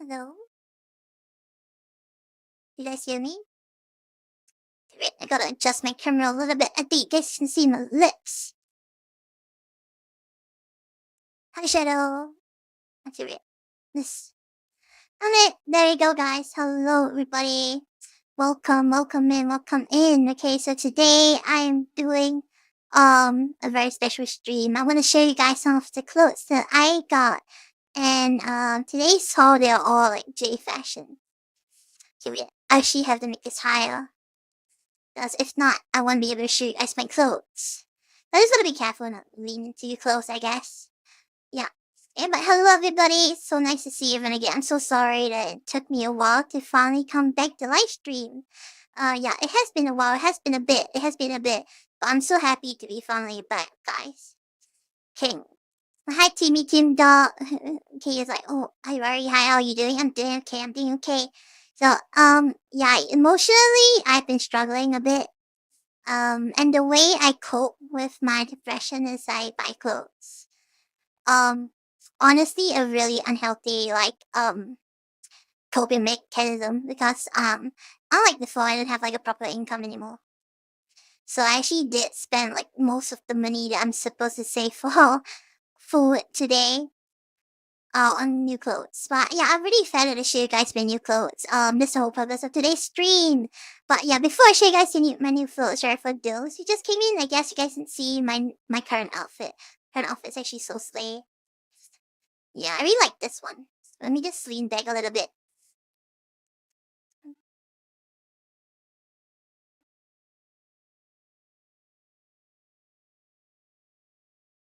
Hello? You guys hear me? Wait, I gotta adjust my camera a little bit. I think you guys can see my lips. Hi, Shadow. Actually, wait. This. Alright, there you go, guys. Hello, everybody. Welcome in. Okay, so today I'm doing a very special stream. I want to show you guys some of the clothes that I got. And today's haul, they're all like J fashion. Okay, wait. I actually have to make this higher. Because if not, I won't be able to show you guys my clothes. I just gotta be careful not leaning too close, I guess. Yeah. But hello everybody, it's so nice to see everyone again. I'm so sorry that it took me a while to finally come back to live stream. Yeah, it has been a while, it has been a bit. But I'm so happy to be finally back, guys. King. Hi Timmy Tim Dog. Okay, it's like, oh, hi Rory, hi, how are you doing? I'm doing okay. So, yeah, emotionally, I've been struggling a bit. And the way I cope with my depression is I buy clothes. Honestly, a really unhealthy, coping mechanism because, unlike before, I don't have, like, a proper income anymore. So I actually did spend, like, most of the money that I'm supposed to save for food today on new clothes. But yeah, I'm really excited to show you guys my new clothes. That's the whole purpose of today's stream. But yeah, before I show you guys my new clothes, sorry for those who just came in, I guess you guys didn't see my current outfit. Current outfit's actually so slay. Yeah, I really like this one. Let me just lean back a little bit.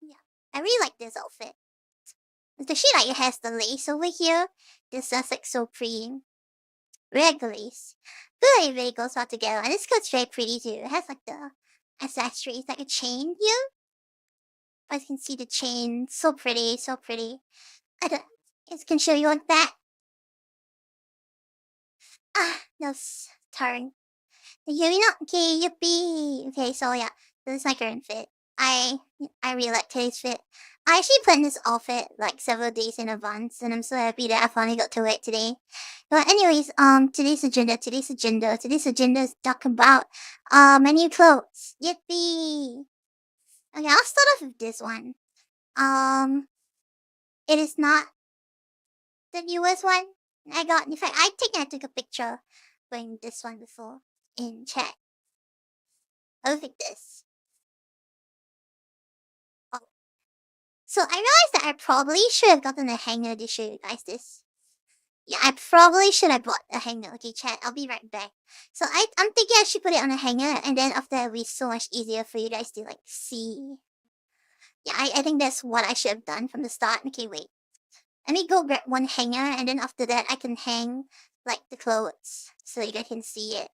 Yeah, I really like this outfit. The shit like it has the lace over here. This is like so pretty. Red lace. Really goes well together. And this coat's very pretty too. It has like the accessories, like a chain here. I can see the chain. So pretty, so pretty. I don't. I can show you like that. Ah, no, turn. You know, okay, yippee. Okay, so yeah, this is my current fit. I really like today's fit. I actually planned this outfit like several days in advance, and I'm so happy that I finally got to wear it today. But anyways, today's agenda is talking about my new clothes. Yippee! Okay, I'll start off with this one. It is not the newest one I got. In fact, I think I took a picture wearing this one before in chat. I'll pick this. Oh. So I realized that I probably should have gotten a hanger to show you guys this. Yeah, I probably should have bought a hanger. Okay, chat, I'll be right back. So I'm thinking I should put it on a hanger, and then after that, it'll be so much easier for you guys to like see. Yeah, I think that's what I should have done from the start. Okay, wait. Let me go grab one hanger, and then after that, I can hang like the clothes so you guys can see it.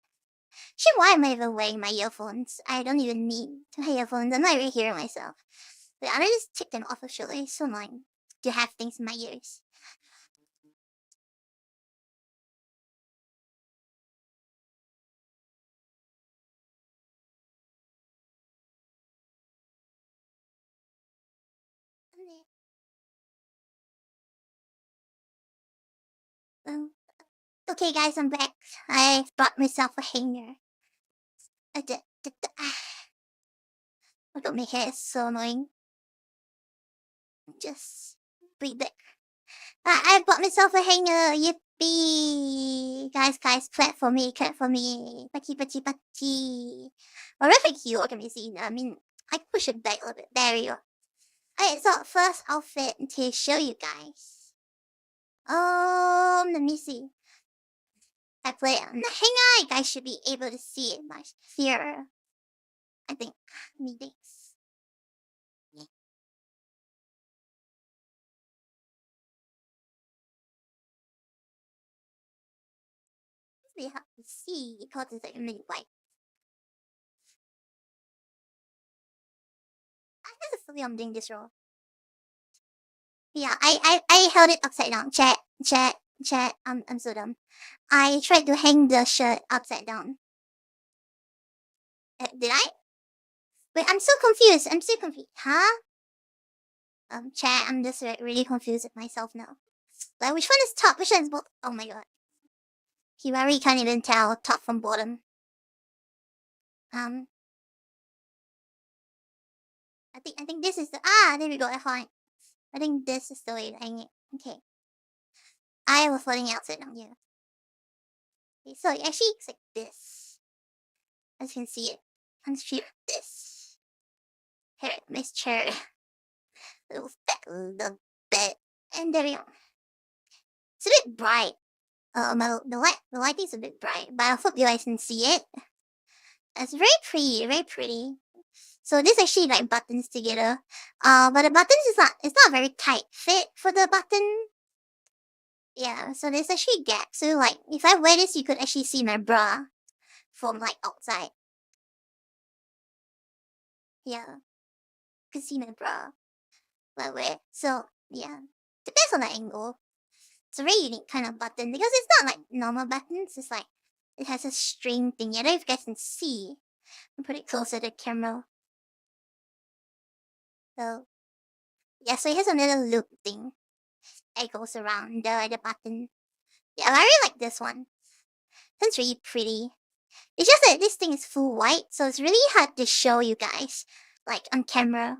Shit, why am I even wearing my earphones? I don't even need my earphones. I'm not even hearing myself. But I just take them off actually. It's so annoying to have things in my ears. Um, okay, guys, I'm back. I bought myself a hanger. Look at my hair, it's so annoying. Just breathe back. I bought myself a hanger. Yippee! Guys, clap for me, Paki. Horrific you can be seen. I mean, I push it back a little bit. There we go. Alright, so first outfit to show you guys. Let me see. I play on the hanger. You guys should be able to see it much clearer. I think. Methinks. We have to see because it's like really white. I think I'm doing this wrong. Yeah, I held it upside down. Chat. I'm so dumb. I tried to hang the shirt upside down. Did I? Wait, I'm so confused. Huh? Chat, I'm just really confused with myself now. Like, which one is top? Which one is bottom? Oh my god. Himari can't even tell top from bottom. I think this is the there we go. I think this is the way to hang it. Okay. I was holding it outside on you. Okay, so it actually looks like this. As you can see it. And straight this. Here, Miss Chair. Little fat little bed. And there we go. It's a bit bright. The lighting's a bit bright, but I hope you guys can see it. It's very pretty, very pretty. So this actually like buttons together. But the buttons it's not a very tight fit for the button. Yeah, so there's actually a gap. So like if I wear this, you could actually see my bra from like outside. Yeah. You can see my bra. But I wear. So yeah. Depends on the angle. It's a very unique kind of button because it's not like normal buttons. It's like it has a string thing. I don't know if you guys can see. I'll put it closer to the camera. So yeah, so it has a little loop thing. It goes around the button. Yeah, I really like this one. It's really pretty. It's just that this thing is full white, so it's really hard to show you guys, like, on camera.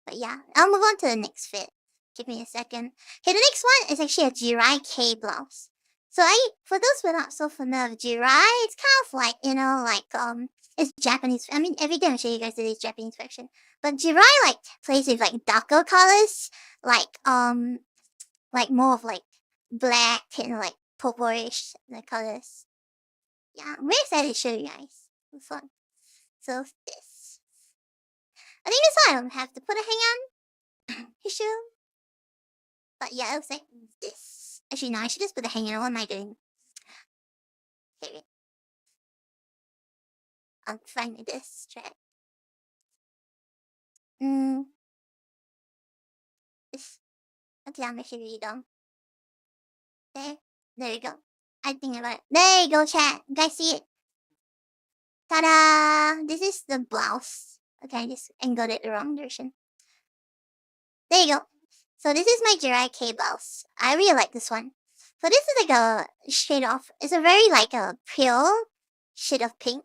But yeah, I'll move on to the next fit. Give me a second. Okay, the next one is actually a JIRAIKEI blouse. So for those who are not so familiar with Jirai, it's kind of like, you know, like, it's Japanese. I mean, every day I'm showing you guys today's Japanese version. But Jirai, like, plays with, like, darker colors. Like more of, like, black and, like, purplish colors. Yeah, I'm very excited to show you guys. It's fun. So, this. I think this one I don't have to put a hang on issue. But yeah, it looks like this. Actually, no, I should just put the hang on. What am I doing? Okay, wait. I'll find this track. This. Okay, I'm actually really dumb. There we go. I think about it. There you go, chat. You guys see it? Ta-da! This is the blouse. Okay, I just angled it the wrong direction. There you go. So this is my JIRAIKEI blouse. I really like this one. So this is like a shade of, it's a very like a pale shade of pink.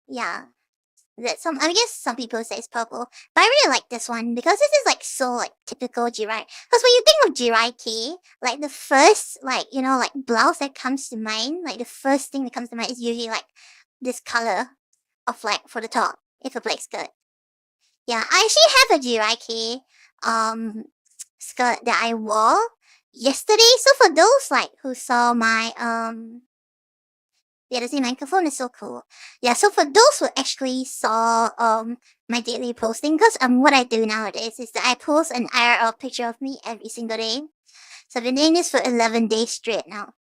Yeah. I guess some people say it's purple, but I really like this one because this is like so like typical Jirai. Because when you think of JIRAIKEI, like the first like, you know, like blouse that comes to mind, like the first thing that comes to mind is usually like this color of like for the top, if a black skirt. Yeah, I actually have a JIRAIKEI skirt that I wore yesterday. So for those like who saw my yeah, the same microphone is so cool. Yeah, so for those who actually saw my daily posting, because what I do nowadays is that I post an IRL picture of me every single day. So I've been doing this for 11 days straight now.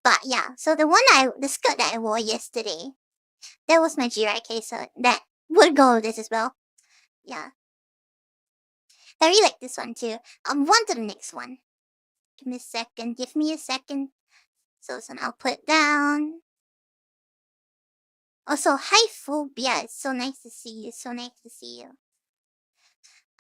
But yeah, so the skirt that I wore yesterday, that was my JIRAIKEI, so that would go with this as well. Yeah. I really like this one too. On to the next one. Give me a second. So this one I'll put down. Also, hi Phobia. It's so nice to see you.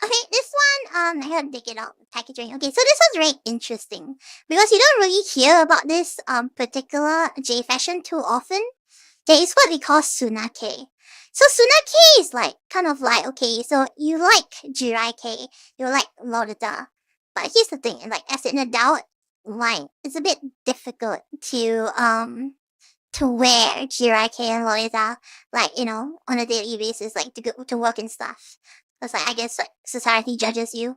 Okay, this one, I have to dig it out. Packaging. Okay, so this one's very interesting because you don't really hear about this particular J fashion too often. There is what we call SUNAKEI. So SUNAKEI is like kind of like, okay, so you like JIRAIKEI, you like LOLITA, but here's the thing, like as an adult, like it's a bit difficult to wear JIRAIKEI and LOLITA, like, you know, on a daily basis, like to go to work and stuff. Because like I guess like society judges you.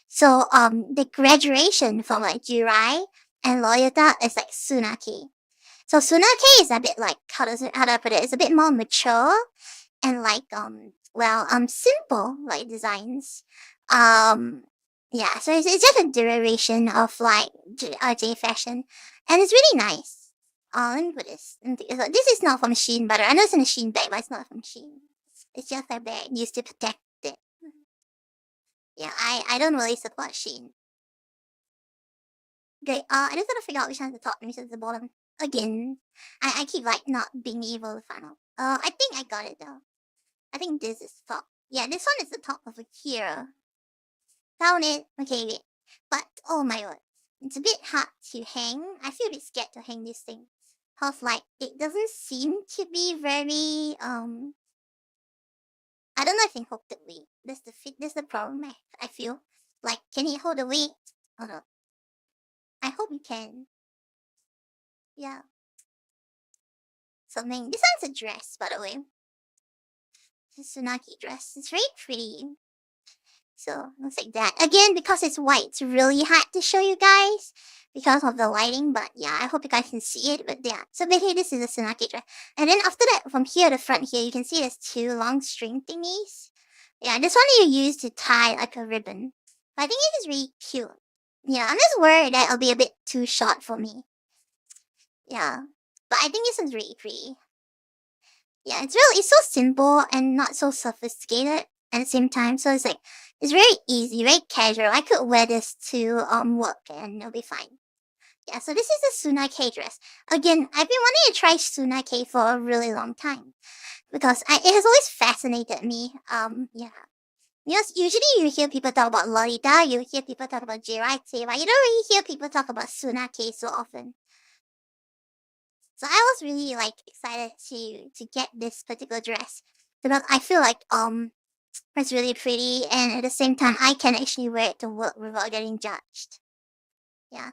So the graduation from like Jirai and LOLITA is like SUNAKEI. So SUNAKEI is a bit like how do I put it? It's a bit more mature and like simple like designs. Yeah, so it's just a derivation of like J fashion, and it's really nice. Let me put this. This is not from Shein, but I know it's in a Shein bag, but it's not from Shein. It's just a bag used to protect it. Yeah, I don't really support Shein. Okay, I just gotta figure out which one's the top and which one's the bottom. Again, I keep like not being able to find out. I think I got it though. I think this is top. Yeah, this one is the top over here. Found it. Okay, wait. But oh my god, It's a bit hard to hang. I feel a bit scared to hang this thing. Cause like it doesn't seem to be very I don't know if it can hold the weight. That's the problem I feel. Like, can it hold the weight? Hold on. I hope it can. Yeah. Something. This one's a dress, by the way. It's a Sunakei dress. It's very pretty. So, looks like that. Again, because it's white, it's really hard to show you guys because of the lighting. But yeah, I hope you guys can see it. But yeah, so basically this is a Sunakei dress. And then after that, from here to front here, you can see there's two long string thingies. Yeah, this one you use to tie like a ribbon. But I think it is really cute. Yeah, I'm just worried that it'll be a bit too short for me. Yeah, but I think this one's really pretty. Yeah, it's so simple and not so sophisticated at the same time. So it's like, it's very easy, very casual. I could wear this to work and it'll be fine. Yeah, so this is the Sunakei dress. Again, I've been wanting to try Sunakei for a really long time because it has always fascinated me. Yeah. Because usually you hear people talk about LOLITA, you hear people talk about JIRAIKEI, but you don't really hear people talk about Sunakei so often. So I was really like excited to get this particular dress because I feel like it's really pretty and at the same time I can actually wear it to work without getting judged. Yeah.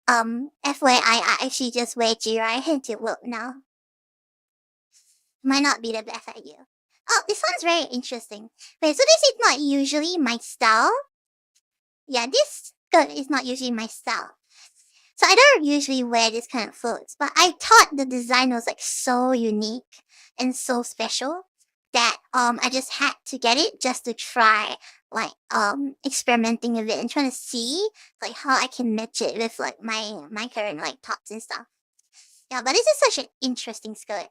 FYI, I actually just wear JIRAIKEI to work now. Might not be the best idea. Oh, this one's very interesting. Wait, so this is not usually my style? Yeah, this skirt is not usually my style. So I don't usually wear this kind of clothes, but I thought the design was like so unique and so special that I just had to get it just to try like experimenting with it and trying to see like how I can match it with like my current like tops and stuff. Yeah, but this is such an interesting skirt.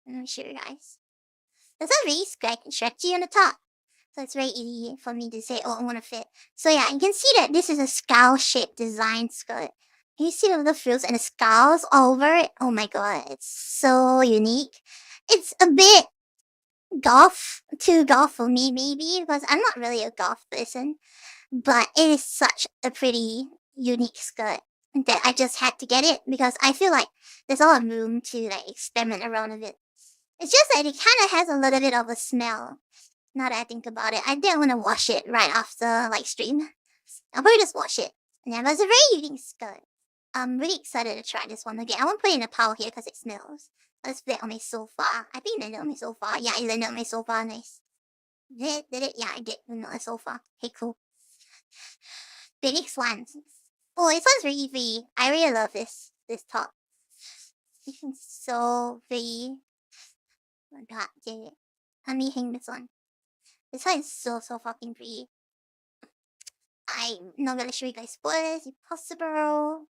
Let me show you guys. It's not really stretchy on the top. So it's very easy for me to say, oh, I want to fit. So yeah, you can see that this is a skull-shaped design skirt. Can you see the little frills and the skulls all over it? Oh my god, it's so unique. It's a bit too goth for me maybe, because I'm not really a goth person. But it is such a pretty, unique skirt that I just had to get it because I feel like there's a lot of room to like experiment around with it. It's just that it kind of has a little bit of a smell. Now that I think about it, I didn't want to wash it right after like stream. I'll probably just wash it. Yeah, but it's a very unique skirt. I'm really excited to try this one again. I won't put it in a pile here because it smells. Let's put it on my sofa. I think it landed on my sofa. Yeah, it landed on my sofa. Nice. Did it? Yeah, I did. On the sofa. Okay, cool. Big swans. Oh, this one's really pretty. I really love this top. This is so pretty. Oh my god, yeah. Let me hang this one. This one is so fucking pretty. I'm not gonna show you guys spoilers if possible.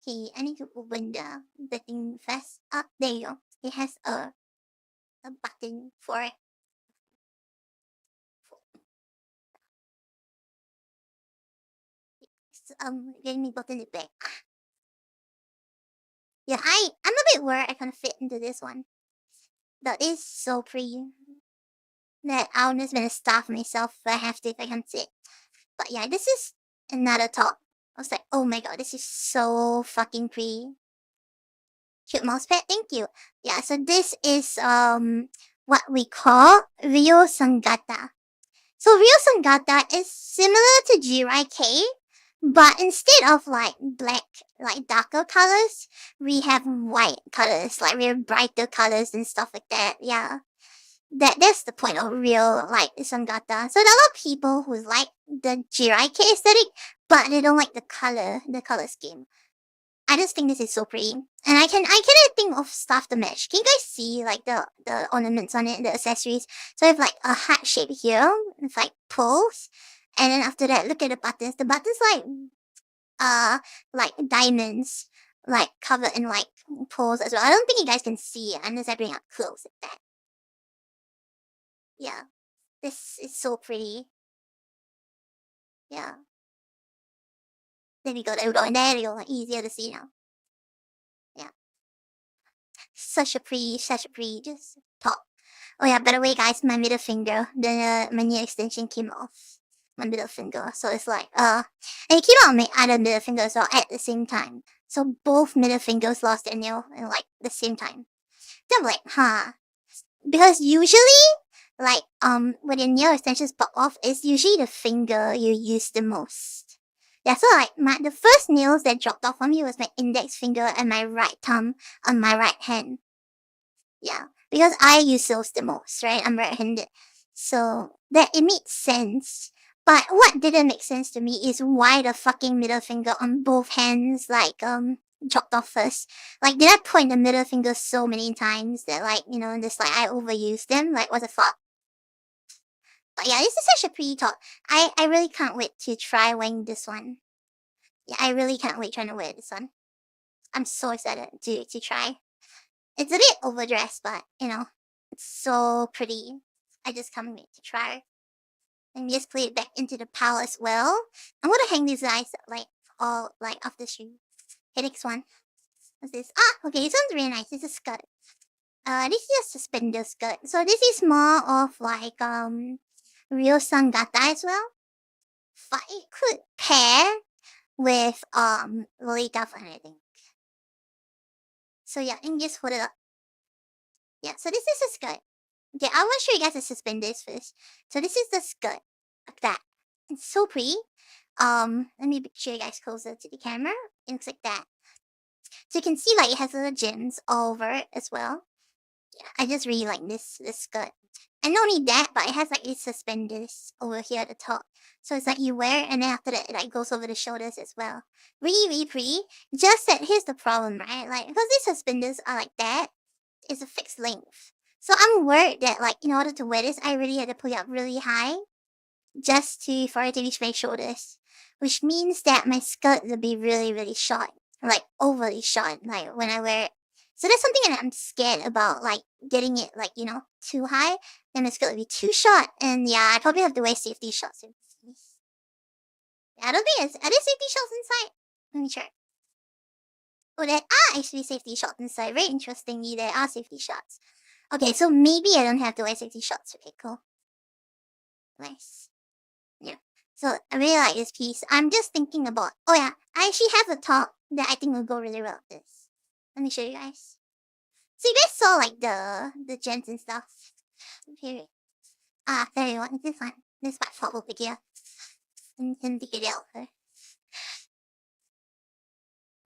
Okay, I need to open the thing first. Ah, there you go. It has a button for it. Let me button it back. Yeah, I'm a bit worried I can fit into this one. That is so pretty. That I'll just gonna starve myself if I have to if I can sit. But yeah, this is another top. I was like, oh my god, this is so fucking pretty. Cute mouse pet, thank you. Yeah, so this is what we call RYOUSANGATA. So RYOUSANGATA is similar to JIRAIKEI, but instead of like black, like darker colors, we have white colors, like real brighter colors and stuff like that. Yeah. That's the point of real like Sangata. So there are a lot of people who like the JIRAIKEI aesthetic, but they don't like the color scheme. I just think this is so pretty. And I cannot think of stuff to match. Can you guys see like the ornaments on it, the accessories? So I have like a heart shape here with like pearls. And then after that, look at the buttons. The buttons like diamonds, like covered in like pearls as well. I don't think you guys can see it unless I bring up close like that. Yeah. This is so pretty. Yeah. There we go, there we go, and there we go, easier to see now. Yeah. Such a pretty just top. Oh yeah, by the way guys, my middle finger, my nail extension came off. my middle finger. So it's like, and it came out on my other middle finger as well at the same time. So both middle fingers lost their nail in like the same time. So I'm like, huh. Because usually, like, when your nail extensions pop off, it's usually the finger you use the most. Yeah, so like, the first nails that dropped off on me was my index finger and my right thumb on my right hand. Yeah, because I use those the most, right? I'm right-handed. So, that it makes sense. But what didn't make sense to me is why the fucking middle finger on both hands, like, dropped off first. Like, did I point the middle finger so many times that, like, you know, just like I overused them? Like, what the fuck? But yeah, this is such a pretty talk. I really can't wait to try wearing this one. Yeah, I really can't wait trying to wear this one. I'm so excited to try. It's a bit overdressed, but you know, it's so pretty. I just can't wait to try. And just play it back into the pile as well. I'm gonna hang these guys like all like off the shoe. Okay, next one. What's this? Ah, okay, this one's really nice. This is a skirt. This is a suspender skirt. So this is more of like RYOUSANGATA as well. But it could pair with LOLITA for anything. So yeah, and just hold it up. Yeah, so this is a skirt. Okay, I want to show you guys the suspenders first. So this is the skirt, like that. It's so pretty. Let me show you guys closer to the camera. It looks like that. So you can see like it has little gems all over it as well. Yeah, I just really like this skirt. And not only that, but it has like these suspenders over here at the top. So it's like you wear it and then after that it like goes over the shoulders as well. Really, really pretty. Just that here's the problem, right? Like because these suspenders are like that, it's a fixed length. So I'm worried that like in order to wear this, I really had to pull it up really high just for it to reach my shoulders. Which means that my skirt will be really, really short. Like overly short, like when I wear it. So that's something that I'm scared about, like getting it like, you know, too high. Then my skirt will be too short. And yeah, I probably have to wear safety shorts. Yeah, I don't think are there safety shorts inside? Let me check. Oh, there are actually safety shorts inside. Very interestingly, there are safety shorts. Okay, so maybe I don't have to wear safety shorts. Okay, cool. Nice. Yeah. So I really like this piece. I'm just thinking about. Oh yeah, I actually have a top that I think will go really well with this. Let me show you guys. So you guys saw like the gems and stuff. Here. Ah, there you go. This one. This part fall over here. And take it out.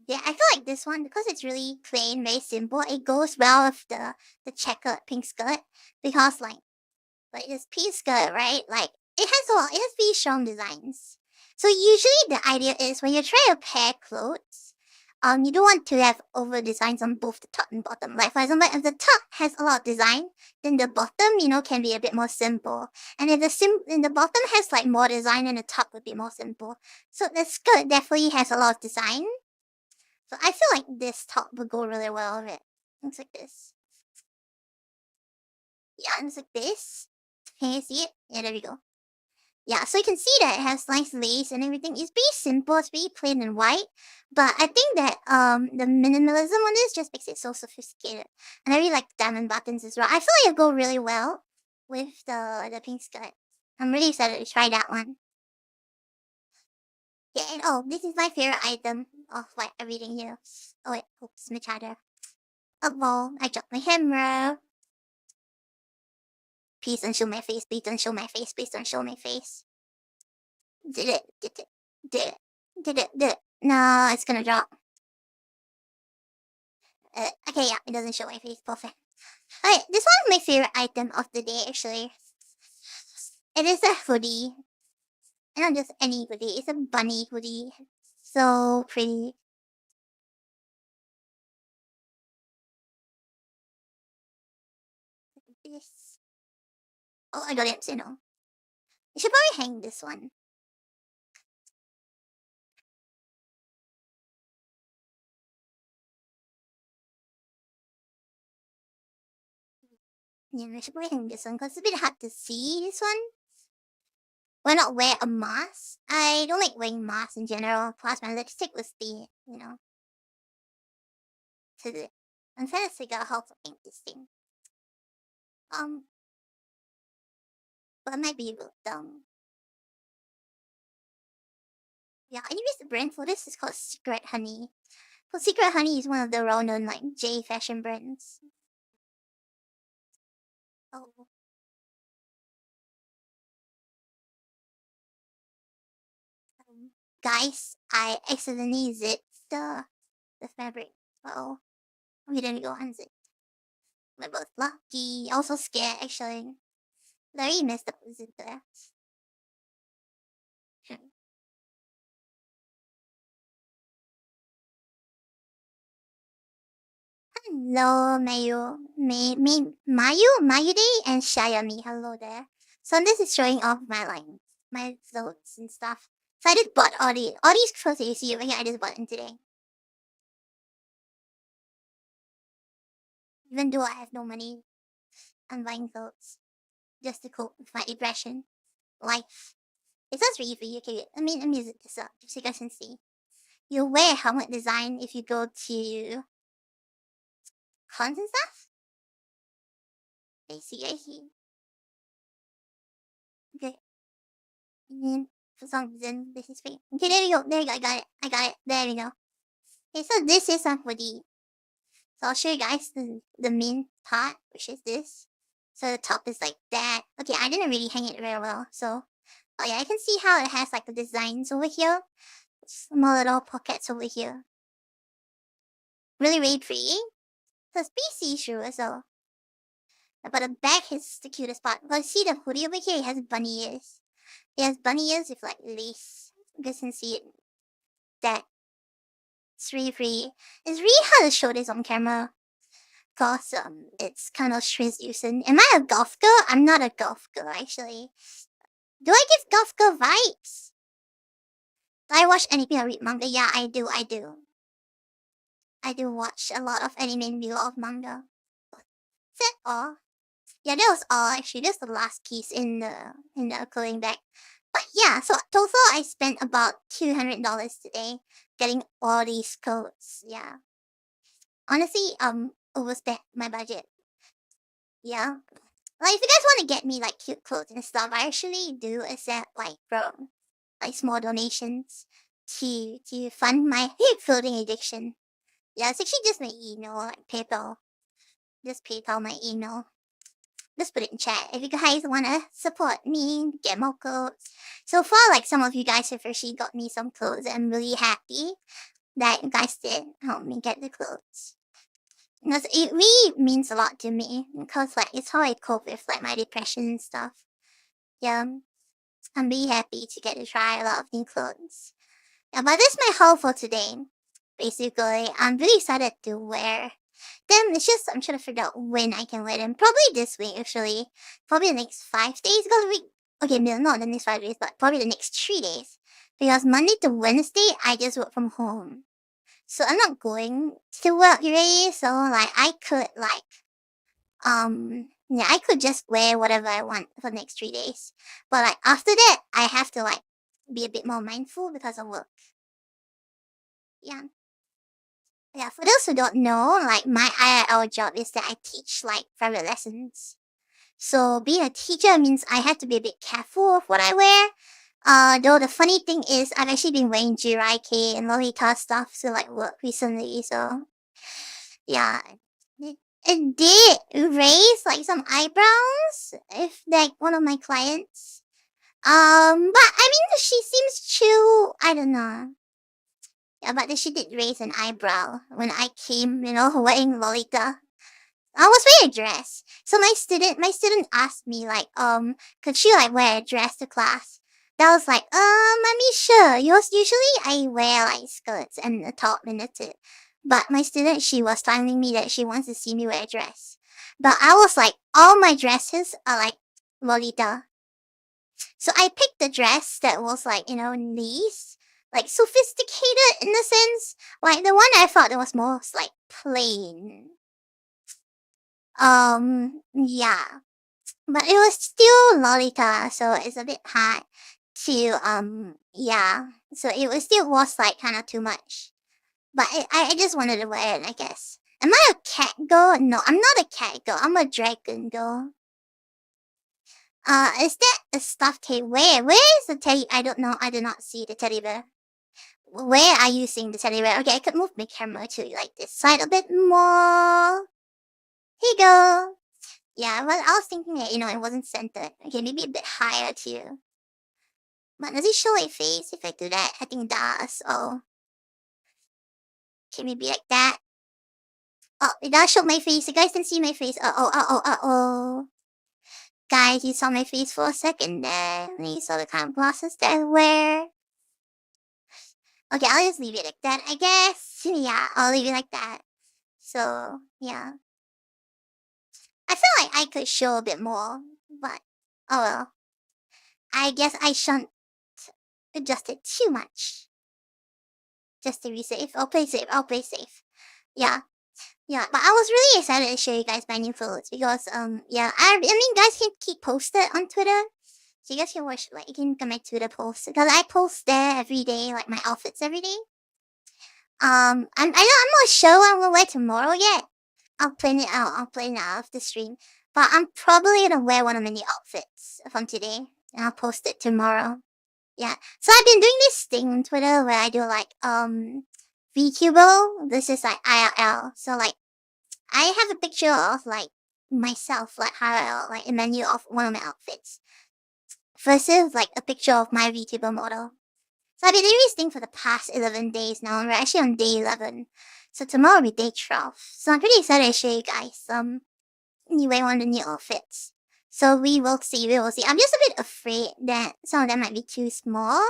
Yeah, I feel like this one, because it's really plain, very simple, it goes well with the checkered pink skirt. Because like this pink skirt, right? Like it has pretty strong designs. So usually the idea is when you try to pair clothes, you don't want to have over designs on both the top and bottom. Like for example, if the top has a lot of design, then the bottom, you know, can be a bit more simple. And if the bottom has like more design, then the top would be more simple. So the skirt definitely has a lot of design. So I feel like this top would go really well with it. Looks like this. Yeah, it looks like this. Can you see it? Yeah, there we go. Yeah, so you can see that it has nice lace and everything. It's pretty simple, it's pretty plain and white. But I think that the minimalism on this just makes it so sophisticated. And I really like the diamond buttons as well. I feel like it'll go really well with the pink skirt. I'm really excited to try that one. Yeah, and oh, this is my favorite item of like everything here. Oh wait, oops, my charger. Oh well, I dropped my camera. Please don't show my face, please don't show my face, please don't show my face. Did it, did it, did it, did it, did it. No, it's gonna drop. Okay, yeah, it doesn't show my face, perfect. Alright, this one's my favorite item of the day actually. It is a hoodie. And not just any hoodie, it's a bunny hoodie. So pretty. This. Oh, I got it, you know. I should probably hang this one. Yeah, I should probably hang this one because it's a bit hard to see this one. Why not wear a mask? I don't like wearing masks in general. Plus, my lipstick will stay, you know. To the. I'm trying to figure out how to paint this thing. But I might be a little dumb. Yeah, anyways, the brand for this is called Secret Honey. So Secret Honey is one of the well-known like J fashion brands. Oh. Guys, I accidentally zipped the fabric. Uh-oh. We didn't go unzip. We're both lucky. Also scared actually. Larry messed up the zip there. Hello, Mayude, and Xiaomi. Hello there. So this is showing off my lines, my clothes and stuff. So I just bought all these clothes that you see over here. I just bought them today. Even though I have no money, I'm buying clothes just to cope with my depression. Life. It sounds really for you. Okay, let me zip this up so you guys can see. You wear helmet design if you go to cons and stuff. I see. Okay. And for some reason, this is fake. Okay, there you go. I got it. There we go. Okay, so this is a hoodie. So I'll show you guys the main part, which is this. So the top is like that. Okay, I didn't really hang it very well. So, oh yeah, I can see how it has like the designs over here. Small little pockets over here. Really weight free. So it's see-through as well. But the back is the cutest part. Because see the hoodie over here, it has bunny ears. It has bunny ears with like lace. You guys can see it. That. It's really free. It's really hard to show this on camera. Cause it's kind of translucent. Am I a golf girl? I'm not a golf girl actually. Do I give golf girl vibes? Do I watch anime or read manga? Yeah, I do. I do watch a lot of anime and read a lot of manga. Is that all? Yeah, that was all actually. That's the last piece in the clothing bag. But yeah, so total I spent about $200 today getting all these coats. Yeah. Honestly, overspent my budget. Yeah. Like if you guys want to get me like cute clothes and stuff, I actually do accept like from like small donations to fund my clothing addiction. Yeah, it's actually just my email, like PayPal. Just PayPal my email. Just put it in chat if you guys wanna support me, get more clothes. So far, like some of you guys have actually got me some clothes. I'm really happy that you guys did help me get the clothes. Because it really means a lot to me. Because like it's how I cope with like my depression and stuff. Yeah. I'm really happy to get to try a lot of new clothes. Yeah, but that's my haul for today. Basically, I'm really excited to wear them. It's just I'm trying to figure out when I can wear them. Probably this week, actually. Probably the next 5 days. Because okay, no, not the next 5 days, but probably the next 3 days. Because Monday to Wednesday, I just work from home. So I'm not going to work really. So like I could yeah, I could just wear whatever I want for the next 3 days. But like after that, I have to like be a bit more mindful because of work. Yeah. Yeah, for those who don't know, like my IRL job is that I teach like private lessons. So being a teacher means I have to be a bit careful of what I wear. Though the funny thing is I've actually been wearing JIRAIKEI and LOLITA stuff to like work recently, so yeah. It did raise like some eyebrows if like one of my clients. But I mean she seems chill. I don't know. Yeah, but she did raise an eyebrow when I came, wearing Lolita. I was wearing a dress. So my student asked me like, could she like wear a dress to class? That was like, I'm sure. Usually I wear like skirts and a top and that's it. But my student, she was telling me that she wants to see me wear a dress. But I was like, all my dresses are like Lolita. So I picked the dress that was like, nice, like sophisticated in a sense. Like the one I thought that was most like plain. Yeah. But it was still Lolita, so it's a bit hard to yeah. So it was like kind of too much. But I just wanted to wear it, I guess. Am I a cat girl? No, I'm not a cat girl. I'm a dragon girl. Is that a stuffed teddy? Where is the teddy? I don't know. I did not see the teddy bear. where are you seeing the teddy bear? Okay, I could move my camera to like this side a bit more. Here you go. Yeah, well, I was thinking that, it wasn't centered. Okay, maybe a bit higher too. But does it show a face if I do that? I think it does. Oh. Okay, maybe like that. Oh, it does show my face. You guys can see my face. Uh-oh. Guys, you saw my face for a second there. And you saw the kind of glasses that I wear. Okay, I'll just leave it like that, I guess. Yeah, I'll leave it like that. So, yeah. I feel like I could show a bit more, but oh well. I guess I shouldn't adjust it too much. Just to be safe. I'll play safe. Yeah. Yeah, but I was really excited to show you guys my new clothes because, yeah, I mean, guys can keep posted on Twitter. So you guys can watch, like, you can look at my Twitter posts because I post there every day, like my outfits every day. I'm not sure what I'm gonna wear tomorrow yet. I'll plan it out. Off the stream. But I'm probably gonna wear one of my new outfits from today, and I'll post it tomorrow. Yeah. So I've been doing this thing on Twitter where I do like Vtuber. This is like IRL. So like I have a picture of like myself, like IRL, like a menu of one of my outfits. Versus like a picture of my Vtuber model. So I've been doing this thing for the past 11 days now, and we're actually on day 11. So tomorrow will be day 12. So I'm pretty excited to show you guys anyway one of the new outfits. So we will see. I'm just a bit afraid that some of them might be too small.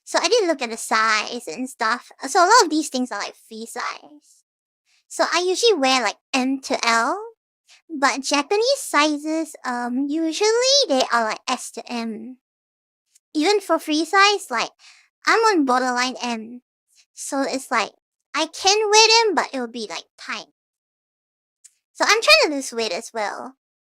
So I did look at the size and stuff. So a lot of these things are like free size. So I usually wear like M to L. But Japanese sizes, usually they are like S to M. Even for free size, like I'm on borderline M. So it's like I can wear them, but it'll be like tight. So I'm trying to lose weight as well.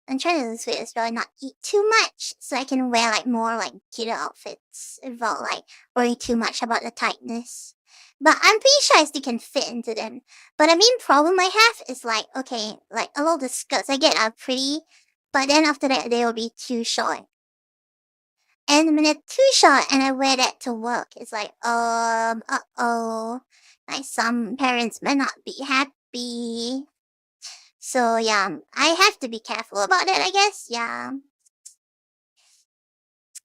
And not eat too much, so I can wear like more like cuter outfits without like worrying too much about the tightness. But I'm pretty sure I still can fit into them. But the main problem I have is like, okay, like a lot of the skirts I get are pretty, but then after that they will be too short. And when they're too short and I wear that to work, it's like, uh-oh. Like some parents may not be happy. So yeah, I have to be careful about that, I guess. Yeah.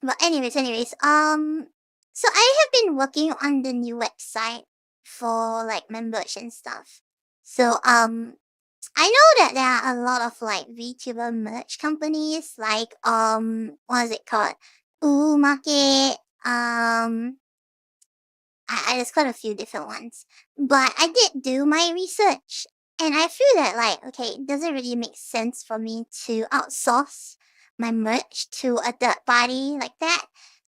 But anyways, so I have been working on the new website for like my merch and stuff. So I know that there are a lot of like VTuber merch companies like what is it called? Ooh Market. There's quite a few different ones. But I did do my research. And I feel that like, okay, it doesn't really make sense for me to outsource my merch to a third party like that.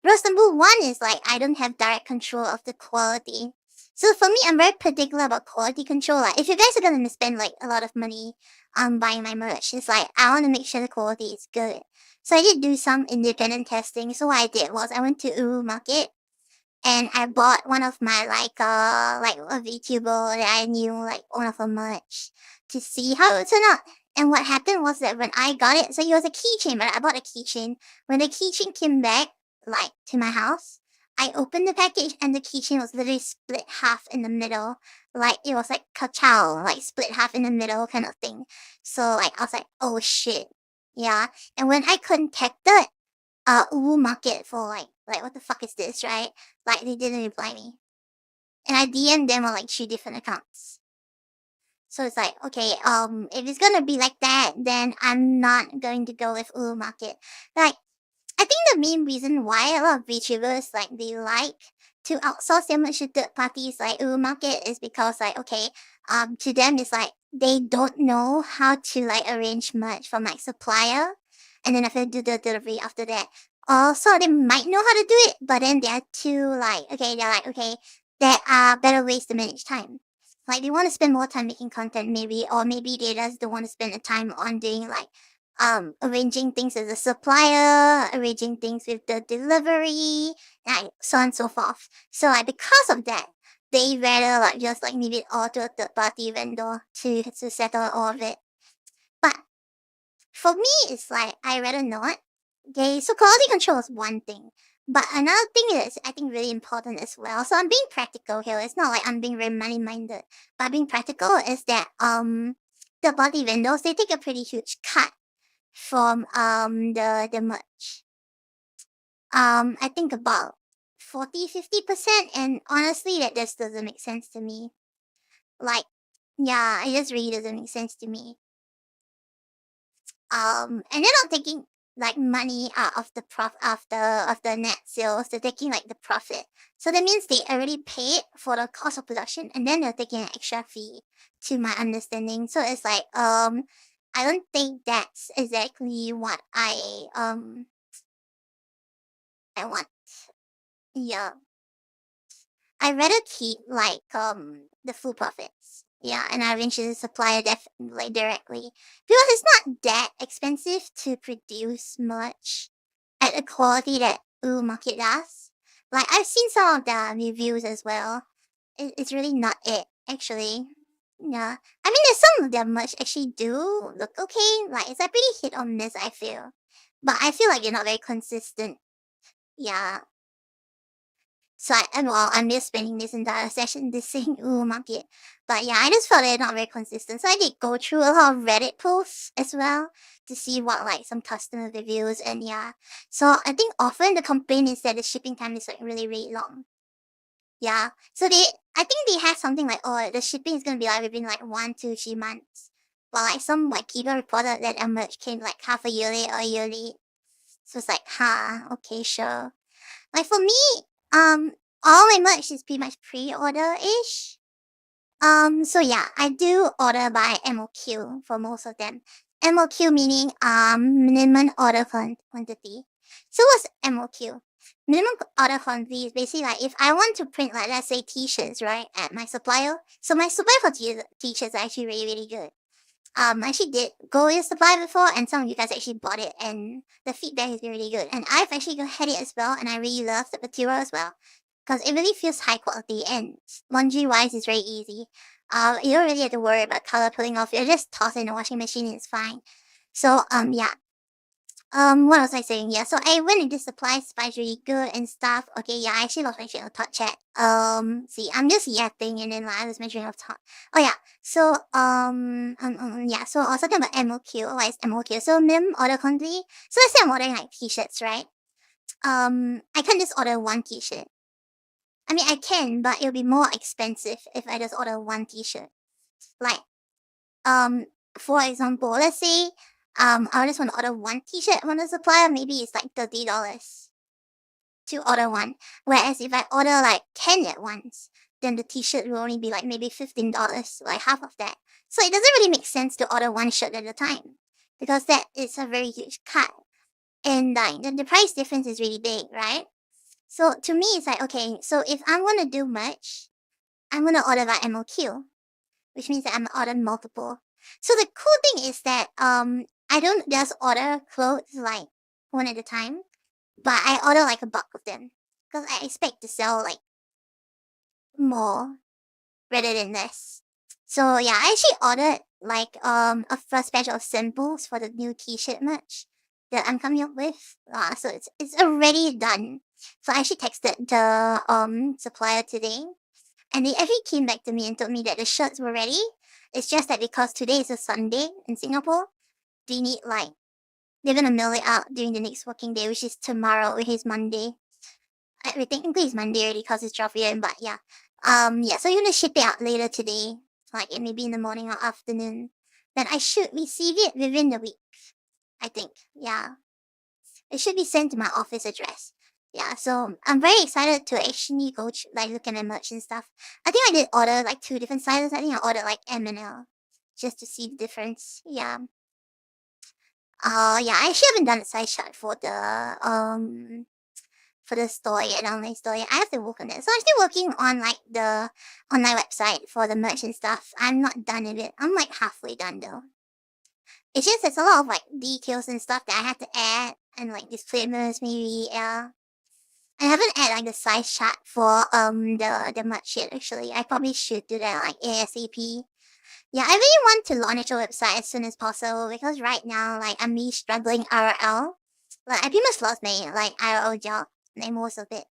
First number one is like I don't have direct control of the quality. So for me, I'm very particular about quality control. Like if you guys are gonna spend like a lot of money on buying my merch, it's like I want to make sure the quality is good. So I did do some independent testing. So what I did was I went to Uru Market and I bought one of my like a VTuber that I knew, like one of her merch, to see how it would turn out. And what happened was that when I got it, so it was a keychain, but I bought a keychain. When the keychain came back, like to my house, I opened the package and the keychain was literally split half in the middle. Like it was like ka-chow, like split half in the middle kind of thing. So like I was like, oh shit. Yeah. And when I contacted Uwu Market for like what the fuck is this, right? Like they didn't reply me. And I DM'd them on like 3 different accounts. So it's like, okay, if it's gonna be like that, then I'm not going to go with Uwu Market. Like, I think the main reason why a lot of VTubers like they like to outsource their merch to third parties like Uwu Market is because like, okay, to them it's like they don't know how to like arrange merch from like supplier and then have to do the delivery after that. Also, they might know how to do it, but then they're too like, okay, there are better ways to manage time. Like they want to spend more time making content maybe, or maybe they just don't want to spend the time on doing like arranging things with the supplier, arranging things with the delivery, like so on and so forth. So like because of that, they rather like just like leave it all to a third party vendor to settle all of it. But for me, it's like I rather not. Okay, so quality control is one thing, But another thing is, I think, really important as well. So I'm being practical here. It's not like I'm being very money-minded. But being practical is that the body vendors, they take a pretty huge cut from the merch. I think about 40-50%, and honestly that just doesn't make sense to me. Like, yeah, it just really doesn't make sense to me. And they're not taking like money out of the of the net sales. They're taking like the profit. So that means they already paid for the cost of production, and then they're taking an extra fee, to my understanding. So it's like I don't think that's exactly what I want. Yeah. I'd rather keep like the full profits. Yeah, and I arrange the supplier like directly, because it's not that expensive to produce much at a quality that Market does. Like I've seen some of the reviews as well. It's really not it actually. Yeah, I mean there's some of their merch actually do look okay. Like it's a pretty hit or miss, I feel, but I feel like you're not very consistent. Yeah. So I'm just spending this entire session dissing Market. But yeah, I just felt they're not very consistent. So I did go through a lot of Reddit posts as well to see what like some customer reviews, and yeah. So I think often the complaint is that the shipping time is like really, really long. Yeah. So I think they have something like, oh, the shipping is gonna be like within like 1 to 3 months. While like some like people reported that a merch came like half a year late or a year late. So it's like, huh, okay, sure. Like for me, um, all my merch is pretty much pre-order-ish. So yeah, I do order by MOQ for most of them. MOQ meaning minimum order quantity. So what's MOQ? Minimum order quantity is basically like if I want to print like let's say t-shirts, right, at my supplier. So my supplier for t-shirts are actually really, really good. I actually did go with supply before, and some of you guys actually bought it, and the feedback is really good. And I've actually had it as well, and I really love the material as well, because it really feels high quality, and laundry wise is very easy. You don't really have to worry about color pulling off. You just toss it in the washing machine and it's fine. So yeah, what was I saying? Yeah, so I went into supplies really good and stuff. Okay, yeah, I actually lost my train of thought, chat. See, I'm just yapping and then like, I was my train of thought. Oh yeah, so yeah, so I was talking about MOQ. What is MOQ? So minimum order quantity. So let's say I'm ordering like t-shirts, right? I can't just order one t-shirt. I mean, I can, but it'll be more expensive if I just order one t-shirt. Like, for example, let's say I just want to order one t-shirt from the supplier, maybe it's like $30 to order one. Whereas if I order like 10 at once, then the t-shirt will only be like maybe $15, like half of that. So it doesn't really make sense to order one shirt at a time, because that is a very huge cut. And like the price difference is really big, right? So to me, it's like, okay, so if I'm gonna do much, I'm gonna order by MOQ, which means that I'm gonna order multiple. So the cool thing is that I don't just order clothes like one at a time, but I order like a bulk of them, because I expect to sell like more rather than less. So yeah, I actually ordered like a first batch of samples for the new t-shirt merch that I'm coming up with. So it's already done. So I actually texted the supplier today, and they actually came back to me and told me that the shirts were ready. It's just that because today is a Sunday in Singapore, they need like they're gonna mail it out during the next working day, which is tomorrow, which is Monday. I technically it's Monday already because it's 12 a.m. But yeah, yeah. So you're gonna ship it out later today, like maybe in the morning or afternoon. Then I should receive it within the week. I think, yeah. It should be sent to my office address. Yeah, so I'm very excited to actually go like look at my merch and stuff. I think I did order like 2 different sizes. I think I ordered like M and L just to see the difference. Yeah. Yeah, I actually haven't done a size chart for the store yet, online store yet. I have to work on it. So I'm still working on like the online website for the merch and stuff. I'm not done with it. I'm like halfway done though. It's just there's a lot of like details and stuff that I have to add, and like disclaimers maybe, yeah. I haven't added like the size chart for the merch yet actually. I probably should do that like ASAP. Yeah, I really want to launch a website as soon as possible, because right now like I'm really struggling IRL. Like I pretty much lost my like IRL job. like most of it.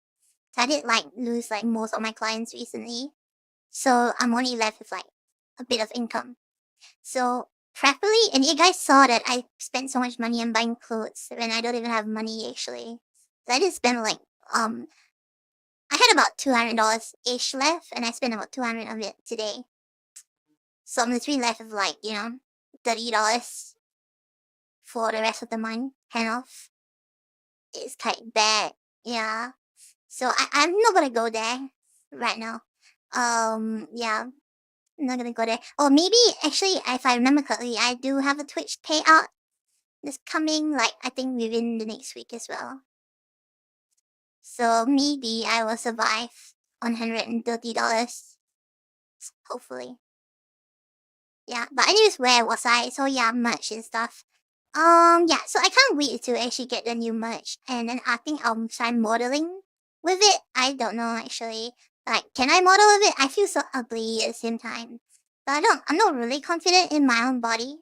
So I did like lose like most of my clients recently. So I'm only left with like a bit of income. So preferably, and you guys saw that I spent so much money on buying clothes when I don't even have money actually. So I did spend like I had about $200 ish left, and I spent about 200 of it today. So I'm literally left with like $30 for the rest of the month. Kind of, it's quite bad. Yeah. So I'm not gonna go there right now. Yeah. I'm not gonna go there. Or maybe, actually, if I remember correctly, I do have a Twitch payout that's coming, like, I think within the next week as well. So maybe I will survive on $130. Hopefully. Yeah, but anyways, where was I? So yeah, merch and stuff. Yeah, so I can't wait to actually get the new merch. And then I think I'll try modeling with it. I don't know, actually. Like, can I model with it? I feel so ugly at the same time. But I'm not really confident in my own body.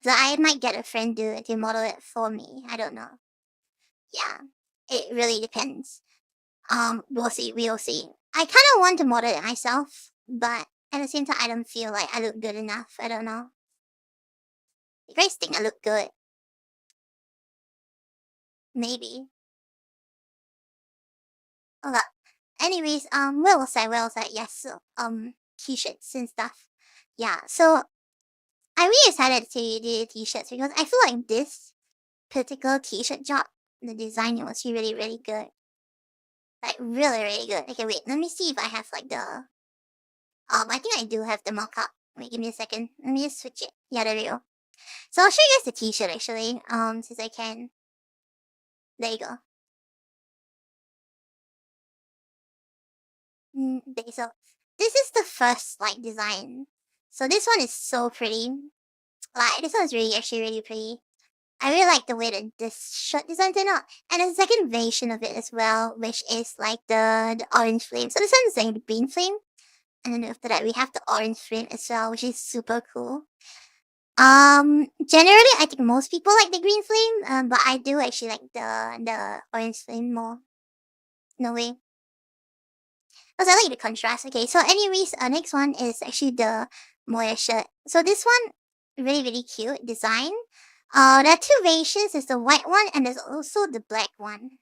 So I might get a friend to model it for me. I don't know. Yeah, it really depends. We'll see, we'll see. I kind of want to model it myself, but at the same time, I don't feel like I look good enough. I don't know. You guys think I look good? Maybe. Hold up. Anyways, where was I? Where was I? Yes, so, t-shirts and stuff. Yeah, so I really excited to do t-shirts because I feel like this particular t-shirt job, the design was really, really good. Like, really, really good. Okay, wait, let me see if I have like the... I think I do have the mock-up. Wait, give me a second. Let me just switch it. Yeah, there we go. So I'll show you guys the t-shirt actually, since I can. There you go. Okay, so this is the first like design. So this one is so pretty. Like, this one is really actually really pretty. I really like the way that this shirt design turned out. And there's a second version of it as well, which is like the orange flame. So this one is like the green flame. And then after that, we have the orange flame as well, which is super cool. Generally, I think most people like the green flame, but I do actually like the orange flame more. No way. Because I like the contrast. Okay, so anyways, next one is actually the Moya shirt. So this one, really, really cute design. There are two variations. There's the white one and there's also the black one.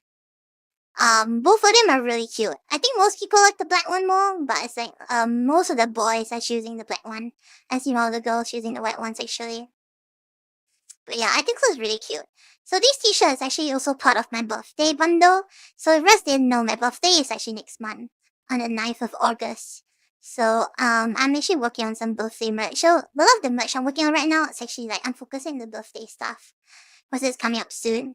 Both of them are really cute. I think most people like the black one more, but it's like, most of the boys are choosing the black one. I see all the girls choosing the white ones actually. But yeah, I think it was really cute. So this t-shirt is actually also part of my birthday bundle. So if you guys didn't know, my birthday is actually next month on the 9th of August. So I'm actually working on some birthday merch. So a lot of the merch I'm working on right now, it's actually like I'm focusing on the birthday stuff. Because it's coming up soon.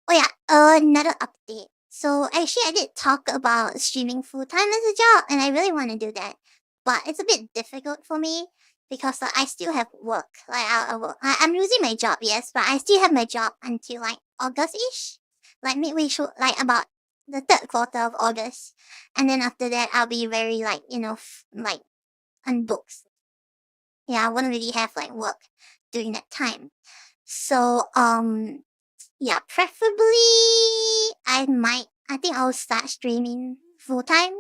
Oh yeah, another update. So actually I did talk about streaming full-time as a job and I really want to do that. But it's a bit difficult for me because like, I still have work. Like I'm losing my job, yes, but I still have my job until like August-ish. Like midway through, like about the 3rd quarter of August. And then after that, I'll be very like, like unbooked. Yeah, I won't really have like work during that time. So, yeah, preferably I think I'll start streaming full-time,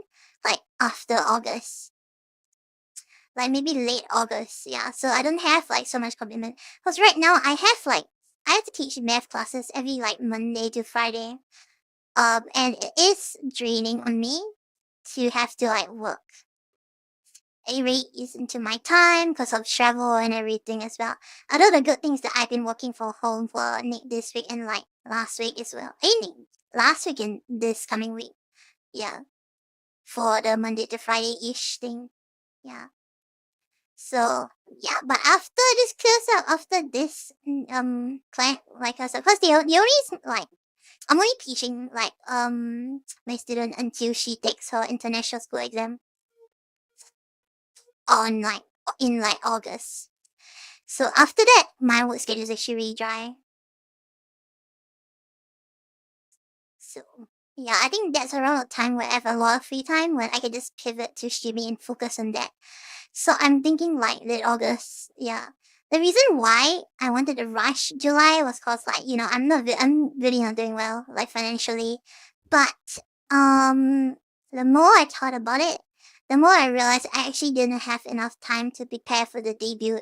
like after August. Like maybe late August, yeah. So I don't have like so much commitment. Because right now I have to teach math classes every like Monday to Friday. And it is draining on me to have to like work. It really eats into my time because of travel and everything as well. Although the good things that I've been working from home for this week and like last week as well. Last week and this coming week. Yeah. For the Monday to Friday-ish thing. Yeah. So yeah, but after this clears up, after this client like I said, because the only like I'm only teaching like my student until she takes her international school exam on like in like August. So after that, my work schedule is actually really dry. So yeah, I think that's around the time where I have a lot of free time when I can just pivot to streaming and focus on that. So I'm thinking like late August. Yeah. The reason why I wanted to rush July was cause like, I'm really not doing well, like financially. But the more I thought about it, the more I realized I actually didn't have enough time to prepare for the debut.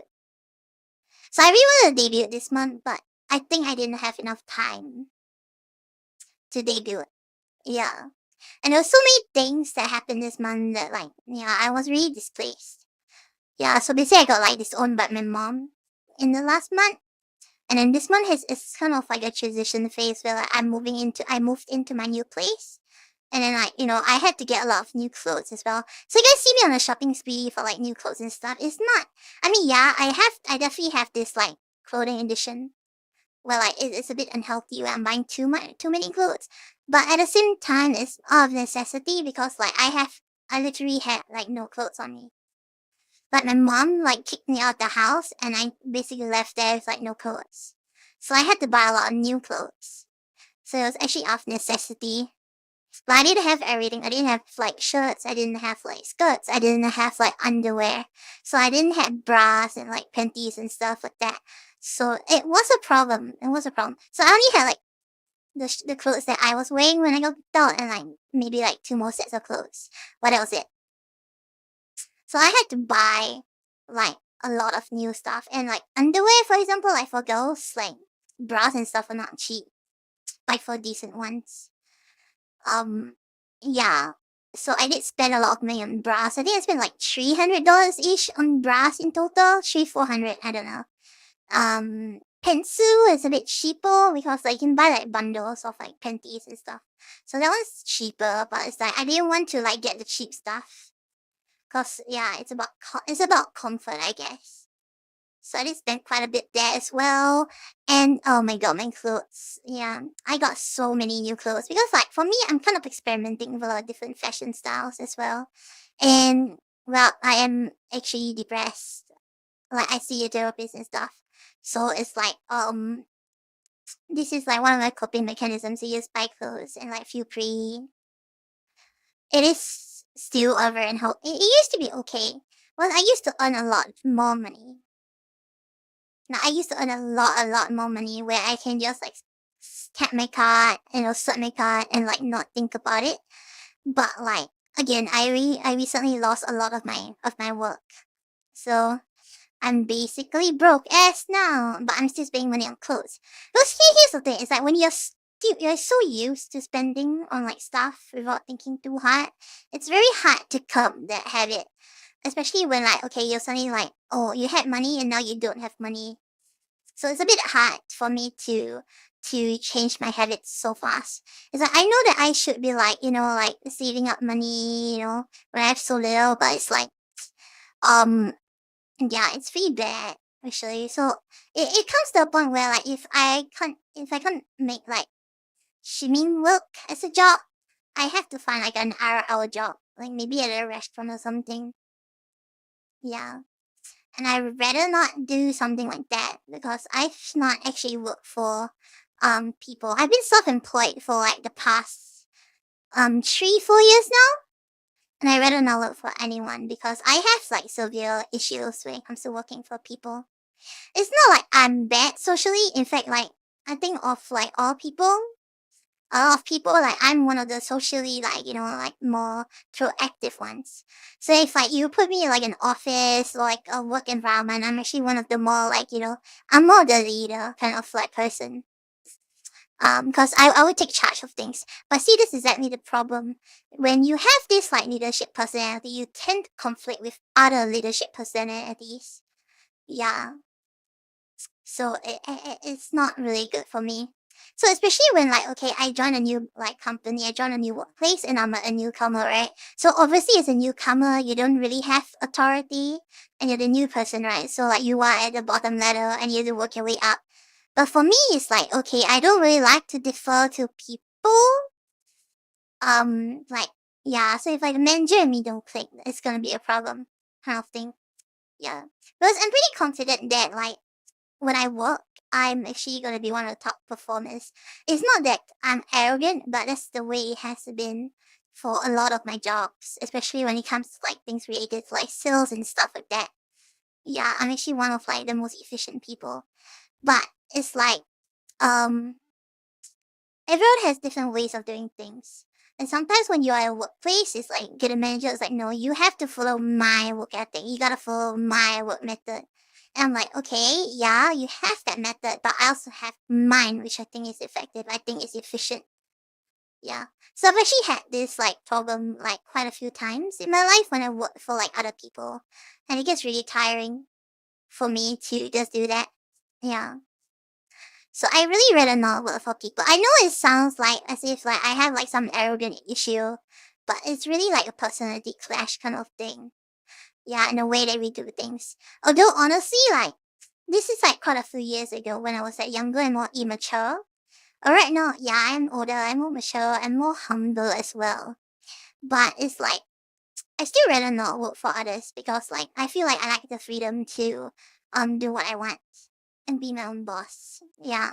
So I really wanted to debut this month, but I think I didn't have enough time to debut. Yeah. And there were so many things that happened this month that like, yeah, I was really displaced. Yeah, so basically I got like disowned by my mom in the last month. And then this month is kind of like a transition phase where like I moved into my new place. And then like, I had to get a lot of new clothes as well. So you guys see me on a shopping spree for like new clothes and stuff. It's not, I mean, yeah, I definitely have this like clothing edition where like it's a bit unhealthy where I'm buying too many clothes. But at the same time, it's out of necessity because like I literally had like no clothes on me. But my mom like kicked me out the house and I basically left there with like no clothes. So I had to buy a lot of new clothes. So it was actually out of necessity. But I didn't have everything. I didn't have like shirts. I didn't have like skirts. I didn't have like underwear. So I didn't have bras and like panties and stuff like that. So it was a problem. It was a problem. So I only had like the clothes that I was wearing when I got out and like maybe like 2 more sets of clothes. But that was it. So I had to buy like a lot of new stuff and like underwear, for example, like for girls, like bras and stuff are not cheap. Like for decent ones. Yeah. So I did spend a lot of money on bras. I think I spent like $300 each on bras in total. 400, I don't know. Pencil is a bit cheaper because like you can buy like bundles of like panties and stuff. So that one's cheaper, but it's like I didn't want to like get the cheap stuff. Cause yeah, it's about comfort, I guess. So I did spend quite a bit there as well. And oh my god, my clothes. Yeah, I got so many new clothes because like for me, I'm kind of experimenting with a lot of different fashion styles as well. And well, I am actually depressed. Like I see a therapist and stuff. So it's like this is like one of my coping mechanisms to use buy clothes and like feel pretty. It is still over and hope it used to be okay. Well, I used to earn a lot more money. Now I used to earn a lot more money where I can just like tap my card, swipe my card and like not think about it. But like again, I recently lost a lot of my work. So I'm basically broke ass now, but I'm still spending money on clothes. Because here's the thing, it's like when you're so used to spending on like stuff without thinking too hard, it's very hard to curb that habit. Especially when like, okay, you're suddenly like, oh, you had money and now you don't have money. So it's a bit hard for me to change my habits so fast. It's like I know that I should be like, like saving up money, when I have so little, but it's like, yeah, it's pretty bad actually. So it comes to a point where like if I can't make like shimming work as a job, I have to find like an IRL job, like maybe at a restaurant or something. Yeah. And I'd rather not do something like that because I've not actually worked for people. I've been self-employed for like the past 3-4 years now. And I'd rather not work for anyone because I have like severe issues when it comes to working for people. It's not like I'm bad socially. In fact, like I think of like all people, a lot of people, like I'm one of the socially like, like more proactive ones. So if like you put me in like an office or like a work environment, I'm actually one of the more like, I'm more the leader kind of like person. Because I would take charge of things. But see, this is exactly the problem. When you have this like leadership personality, you tend to conflict with other leadership personalities. Yeah. So it's not really good for me. So especially when like, okay, I join a new like company, I join a new workplace and I'm a newcomer, right? So obviously as a newcomer, you don't really have authority and you're the new person, right? So like you are at the bottom ladder and you have to work your way up. But for me, it's like, okay, I don't really like to defer to people. Like, yeah, so if like the manager and me don't click, it's gonna be a problem kind of thing. Yeah. Because I'm pretty confident that like when I work, I'm actually gonna be one of the top performers. It's not that I'm arrogant, but that's the way it has been for a lot of my jobs, especially when it comes to like things related to like sales and stuff like that. Yeah, I'm actually one of like the most efficient people. But it's like, um, everyone has different ways of doing things. And sometimes when you are at a workplace, it's like, get a manager, it's like, no, you have to follow my work ethic. You gotta follow my work method. And I'm like, okay, yeah, you have that method, but I also have mine, which I think is effective. I think is efficient. Yeah. So I've actually had this like problem like quite a few times in my life when I work for like other people. And it gets really tiring for me to just do that. Yeah. So I really read a novel for people. I know it sounds like as if like I have like some arrogant issue, but it's really like a personality clash kind of thing. Yeah, in the way that we do things. Although honestly, like this is like quite a few years ago when I was like younger and more immature. Right now, yeah, I'm older, I'm more mature, I'm more humble as well. But it's like I still rather not work for others because like I feel like I like the freedom to do what I want and be my own boss. Yeah.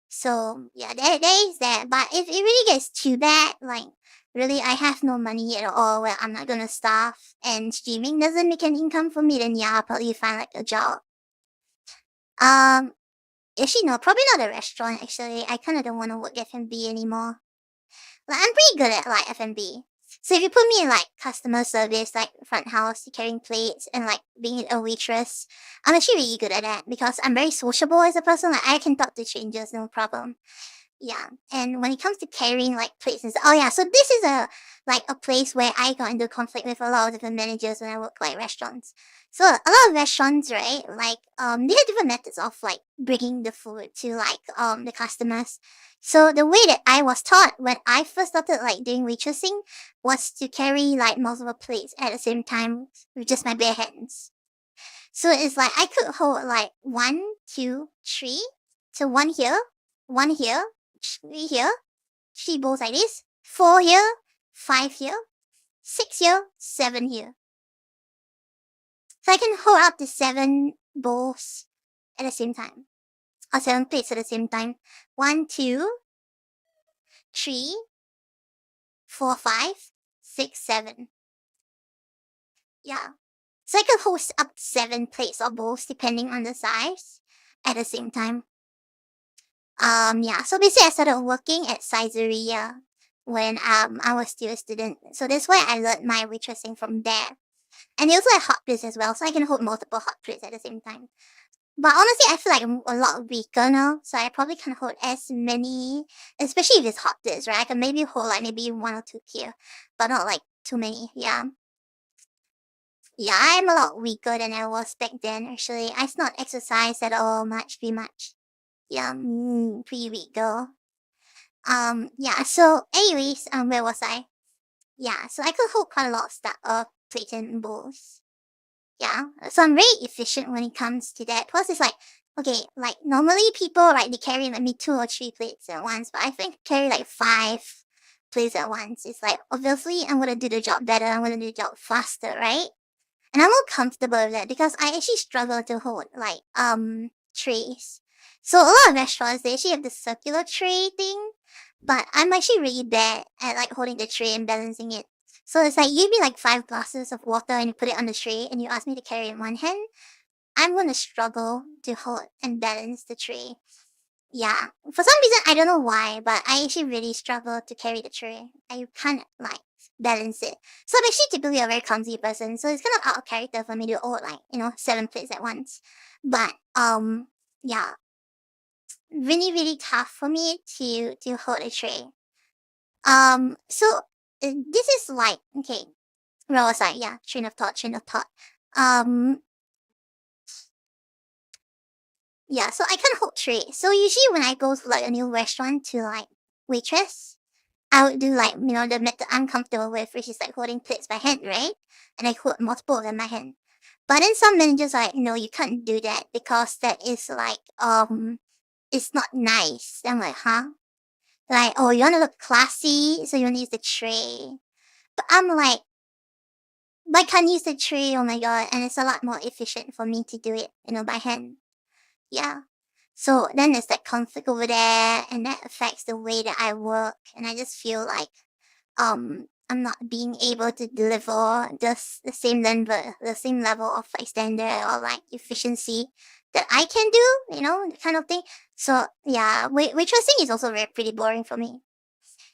So yeah, there is that. But if it really gets too bad, like really I have no money at all, well I'm not gonna starve and streaming doesn't make an income for me, then yeah, I'll probably find like a job. Um actually no, probably not a restaurant actually. I kinda don't wanna work F&B anymore. Like I'm pretty good at like F&B. So if you put me in like customer service, like front house, carrying plates and like being a waitress, I'm actually really good at that because I'm very sociable as a person. Like I can talk to strangers, no problem. Yeah, and when it comes to carrying like plates and stuff, oh yeah, so this is a like a place where I got into conflict with a lot of different managers when I work like restaurants. So a lot of restaurants, right? Like they have different methods of like bringing the food to like the customers. So the way that I was taught when I first started like doing waitressing was to carry like multiple plates at the same time with just my bare hands. So it's like I could hold like 1, 2, 3. So one here, 3 here, 3 bowls like this, 4 here, 5 here, 6 here, 7 here. So I can hold up to 7 bowls at the same time. Or 7 plates at the same time. 1, 2, 3, 4, 5, 6, 7. Yeah. So I could hold up to 7 plates or bowls depending on the size at the same time. Yeah. So basically I started working at Caesarea when I was still a student. So that's why I learned my waitressing from there. And they also have hot plates as well, so I can hold multiple hot plates at the same time. But honestly, I feel like I'm a lot weaker now, so I probably can't hold as many, especially if it's hot plates, right? I can maybe hold like maybe 1 or 2 here, but not like too many. Yeah. Yeah, I'm a lot weaker than I was back then. Actually, I not exercise at all pretty much. Yeah, pretty weak girl. Yeah. So, anyways, where was I? Yeah. So I could hold quite a lot of stuff, plates and bowls. Yeah. So I'm very efficient when it comes to that. Plus, it's like, okay, like normally people, right, they carry maybe 2 or 3 plates at once, but I think carry like 5 plates at once. It's like, obviously, I'm gonna do the job better. I'm gonna do the job faster, right? And I'm more comfortable with that because I actually struggle to hold like trays. So a lot of restaurants they actually have the circular tray thing, but I'm actually really bad at like holding the tray and balancing it. So it's like you give me like 5 glasses of water and you put it on the tray and you ask me to carry it in one hand. I'm gonna struggle to hold and balance the tray. Yeah. For some reason I don't know why, but I actually really struggle to carry the tray. I can't like balance it. So I'm actually typically a very clumsy person, so it's kind of out of character for me to hold like, 7 plates at once. But yeah. Really, really tough for me to hold a tray. So this is like okay. Where was I? Yeah, train of thought, train of thought. Um yeah, so I can't hold tray. So usually when I go to like a new restaurant to like waitress, I would do like, the method I'm comfortable with, which is like holding plates by hand, right? And I hold multiple of them by hand. But then some managers are like, no, you can't do that because that is like, it's not nice. I'm like, huh? Like, oh, you want to look classy, so you want to use the tray. But I'm like, I can't use the tray, oh my god, and it's a lot more efficient for me to do it, by hand. Yeah. So then there's that conflict over there, and that affects the way that I work, and I just feel like I'm not being able to deliver the same level of like standard or like efficiency that I can do, you know, kind of thing. So yeah, waitressing is also pretty boring for me.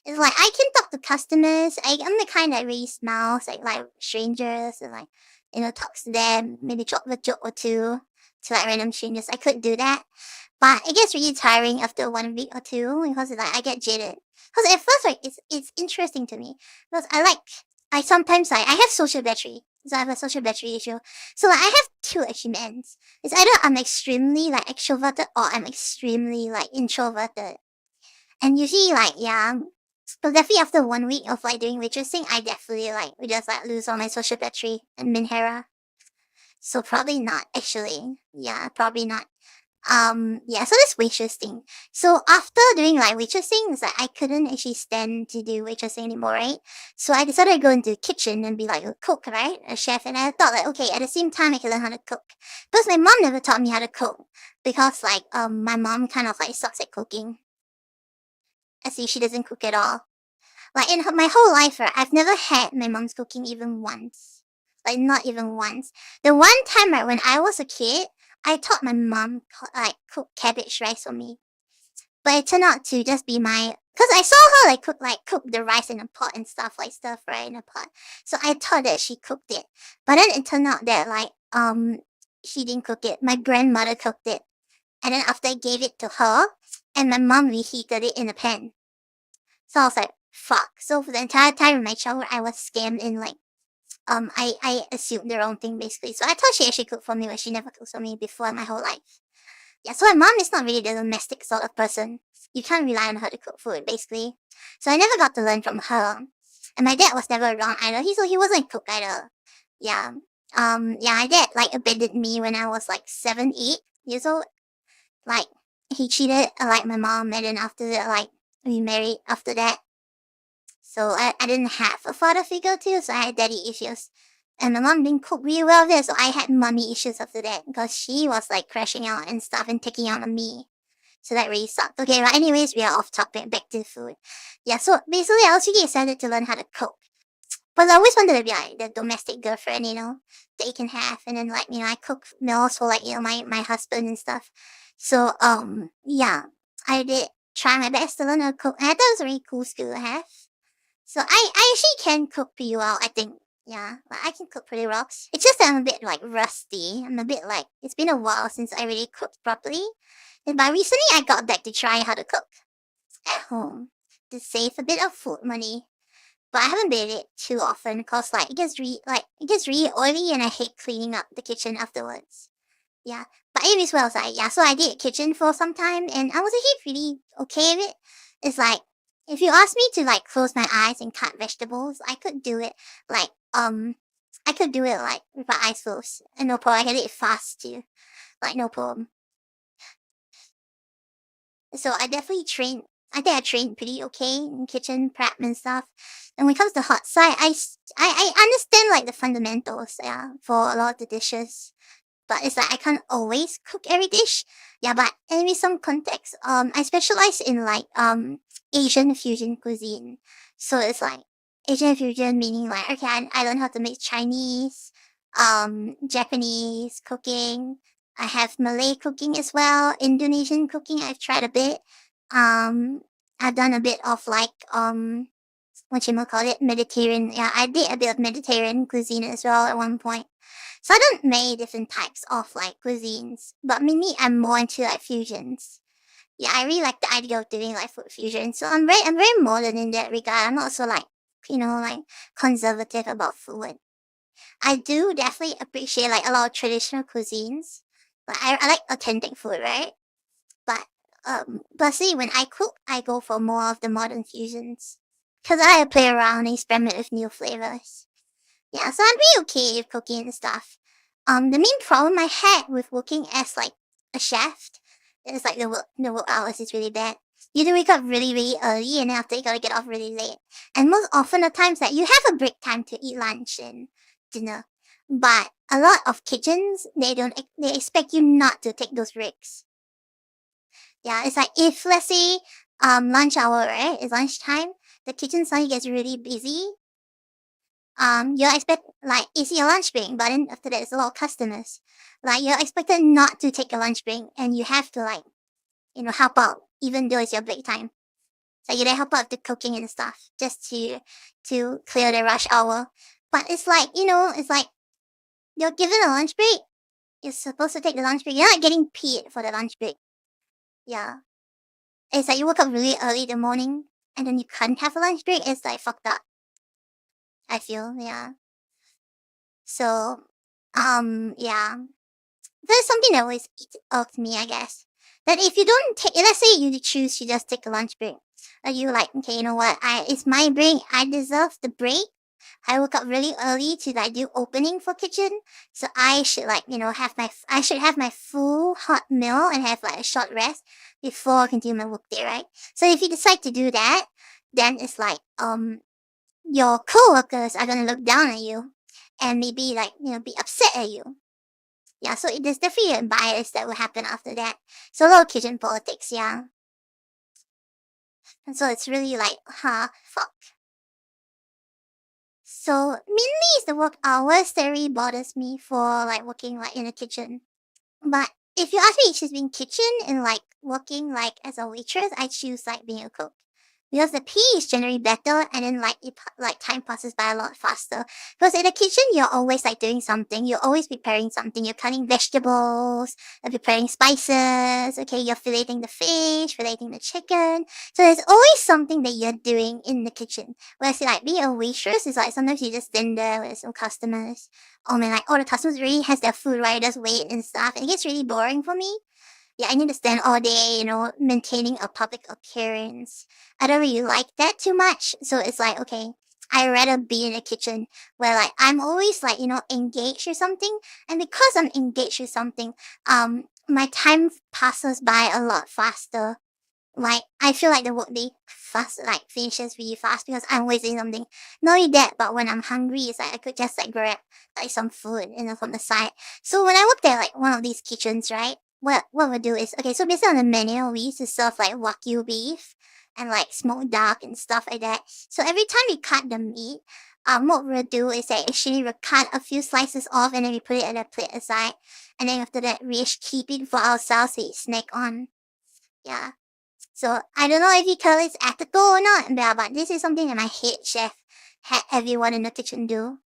It's like I can talk to customers. I'm the kind that really smiles like strangers and like, you know, talks to them, maybe drop a joke or two to like random strangers. I could do that, but it gets really tiring after 1 week or two because it's like I get jaded. Because at first, like it's interesting to me because I sometimes like I have social battery. So I have a social battery issue. So like I have two achievements. It's either I'm extremely like extroverted or I'm extremely like introverted. And usually like yeah, but definitely after 1 week of like doing waitressing, I definitely like we just like lose all my social battery and Minhera. So probably not actually. Yeah, probably not. Yeah, so this waitress thing. So after doing like waitressing, it's like I couldn't actually stand to do waitressing anymore, right? So I decided to go into the kitchen and be like a cook, right? A chef. And I thought like, okay, at the same time I can learn how to cook. Because my mom never taught me how to cook. Because like my mom kind of like sucks at cooking. As if she doesn't cook at all. Like in my whole life, right, I've never had my mom's cooking even once. Like not even once. The one time, right, when I was a kid, I taught my mom like cook cabbage rice for me. But it turned out to just be my, cause I saw her cook the rice in a pot and stuff like stir fry in a pot. So I thought that she cooked it. But then it turned out that like she didn't cook it. My grandmother cooked it. And then after I gave it to her, and my mom reheated it in a pan. So I was like, fuck. So for the entire time in my childhood, I was scammed in like, I assumed the wrong thing basically. So I thought she actually cooked for me, but she never cooked for me before my whole life. Yeah, so my mom is not really the domestic sort of person. You can't rely on her to cook food, basically. So I never got to learn from her. And my dad was never around either. He wasn't a cook either. Yeah. Yeah, my dad like abandoned me when I was like 7, 8 years old. Like he cheated like my mom, and then after that, like we married after that. So I didn't have a father figure too, so I had daddy issues. And my mom didn't cook really well there, so I had mommy issues after that because she was like crashing out and stuff and taking out on me. So that really sucked. Okay, but anyways, we are off topic, back to food. Yeah, so basically I was really excited to learn how to cook. But I always wanted to be like the domestic girlfriend, you know, that you can have. And then like, you know, I cook meals for like, you know, my husband and stuff. So yeah, I did try my best to learn how to cook. And I thought it was a really cool skill to have. So I actually can cook pretty well, I think. Yeah, like I can cook pretty well. It's just that I'm a bit like rusty. I'm a bit like it's been a while since I really cooked properly. And by recently I got back to trying how to cook at home to save a bit of food money. But I haven't made it too often because like it gets really oily and I hate cleaning up the kitchen afterwards. Yeah. But anyways, well, like, yeah, so I did kitchen for some time and I was actually really okay with it. It's like, if you ask me to like close my eyes and cut vegetables, I could do it like, I could do it like with my eyes closed. And no problem. I can do it fast too. Like, no problem. So I definitely trained, I think I trained pretty okay in kitchen prep and stuff. And when it comes to hot side, I understand like the fundamentals, yeah, for a lot of the dishes. But it's like I can't always cook every dish. Yeah, but anyway, some context. I specialize in like Asian fusion cuisine. So it's like Asian fusion meaning like okay, I learned how to make Chinese, Japanese cooking. I have Malay cooking as well. Indonesian cooking I've tried a bit. Um, I've done a bit of like what you call it, Mediterranean. Yeah, I did a bit of Mediterranean cuisine as well at one point. So I don't make different types of like cuisines, but mainly I'm more into like fusions. Yeah, I really like the idea of doing like food fusion. So I'm very modern in that regard. I'm also like, you know, like conservative about food. I do definitely appreciate like a lot of traditional cuisines. But I like authentic food, right? But but see when I cook I go for more of the modern fusions. Cause I play around and experiment with new flavors. Yeah, so I'm pretty okay with cooking and stuff. The main problem I had with working as like a chef is like the work hours is really bad. You do wake up really, really early and then after you gotta get off really late. And most often the times that you have a break time to eat lunch and dinner. But a lot of kitchens, they expect you not to take those breaks. Yeah, it's like if let's say lunch hour, right? It's lunchtime, the kitchen suddenly gets really busy you're expect like it's your lunch break, but then after that, there's a lot of customers. Like you're expected not to take a lunch break, and you have to like help out even though it's your break time. So you help out with the cooking and stuff just to clear the rush hour. But it's like it's like you're given a lunch break. You're supposed to take the lunch break. You're not getting paid for the lunch break. Yeah, it's like you woke up really early in the morning and then you can't have a lunch break. It's like fucked up. I feel yeah. So yeah. There's something that always irks me, I guess. That if you don't take, let's say you choose to just take a lunch break, you like, okay, you know what? It's my break. I deserve the break. I woke up really early to like do opening for kitchen, so I should like I should have my full hot meal and have like a short rest before I continue my work day, right? So if you decide to do that, then it's like your coworkers are gonna look down at you, and maybe like be upset at you. Yeah, so there's definitely a bias that will happen after that. So a lot of kitchen politics, yeah. And so it's really like, fuck. So mainly it's the work hours that really bothers me for like working like in a kitchen. But if you ask me to choose being kitchen and like working like as a waitress, I choose like being a cook. Because the pay is generally better, and then like time passes by a lot faster. Because in the kitchen, you're always like doing something. You're always preparing something. You're cutting vegetables, you're preparing spices. Okay, you're filleting the fish, filleting the chicken. So there's always something that you're doing in the kitchen. Whereas like being a waitress is like sometimes you just stand there with some customers. Oh man, like all the customers really has their food right, just wait and stuff. And it gets really boring for me. Yeah, I need to stand all day, maintaining a public appearance. I don't really like that too much. So it's like, okay, I'd rather be in the kitchen where like I'm always like, engaged with something. And because I'm engaged with something, my time passes by a lot faster. Like I feel like the workday finishes really fast because I'm always doing something. Not only that, but when I'm hungry, it's like I could just like grab like some food, from the side. So when I worked at like one of these kitchens, right? What we'll do is, okay, so basically on the menu we used to serve like wagyu beef and like smoked duck and stuff like that. So every time we cut the meat, what we'll do is like actually we'll cut a few slices off and then we put it at a plate aside, and then after that we just keep it for ourselves to snack on. Yeah. So I don't know if you call it ethical or not, but this is something that my head chef had everyone in the kitchen do.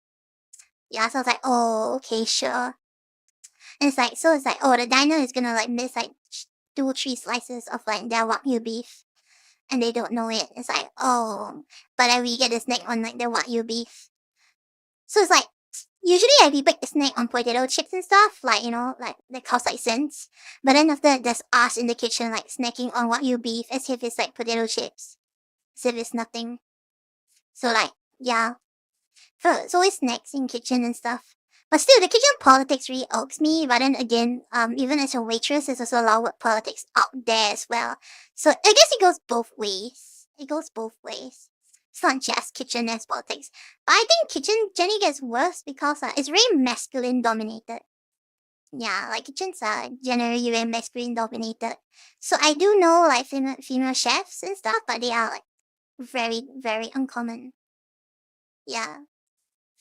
Yeah, so I was like, oh, okay, sure. And it's like, oh, the diner is gonna like miss like 2 or 3 slices of like their wagyu beef, and they don't know it. It's like, oh, but then we get a snack on like the wagyu beef. So it's like, usually I bake the snack on potato chips and stuff, like like they cost like cents. But then after that, there's us in the kitchen like snacking on wagyu beef as if it's like potato chips, as if it's nothing. So like, yeah, so it's always snacks in kitchen and stuff. But still, the kitchen politics really irks me. But then again, even as a waitress, there's also a lot of work politics out there as well. So I guess it goes both ways. It goes both ways. It's not just kitchen as politics. But I think kitchen generally gets worse because it's very masculine dominated. Yeah, like kitchens are generally very masculine dominated. So I do know like female chefs and stuff, but they are like very, very uncommon. Yeah.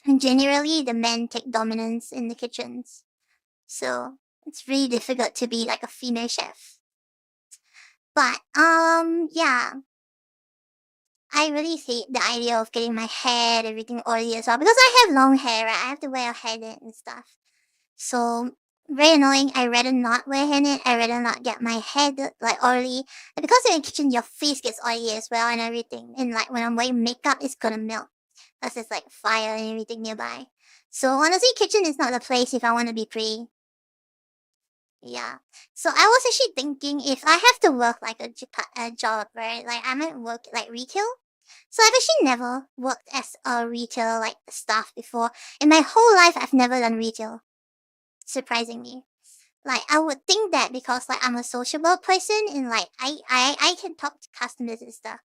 And generally, the men take dominance in the kitchens. So it's really difficult to be like a female chef. But yeah. I really hate the idea of getting my hair, everything oily as well. Because I have long hair, right? I have to wear a hairnet and stuff. So very annoying. I rather not wear hairnet. I rather not get my hair like oily. And because you're in the kitchen, your face gets oily as well and everything. And like when I'm wearing makeup, it's gonna melt. Because there's like fire and everything nearby. So honestly, kitchen is not the place if I want to be pretty. Yeah. So I was actually thinking if I have to work like a job, right? Like I might work like retail. So I've actually never worked as a retail like staff before. In my whole life, I've never done retail. Surprisingly. Like I would think that because like I'm a sociable person and like I can talk to customers and stuff.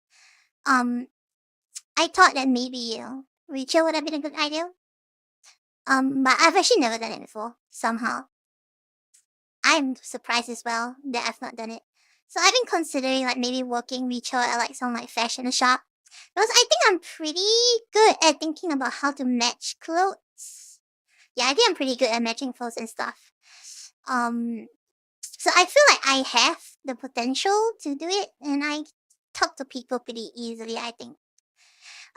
I thought that maybe retail would have been a good idea. But I've actually never done it before. Somehow, I'm surprised as well that I've not done it. So I've been considering like maybe working retail at like some like fashion shop. Because I think I'm pretty good at thinking about how to match clothes. Yeah, I think I'm pretty good at matching clothes and stuff. So I feel like I have the potential to do it, and I talk to people pretty easily, I think.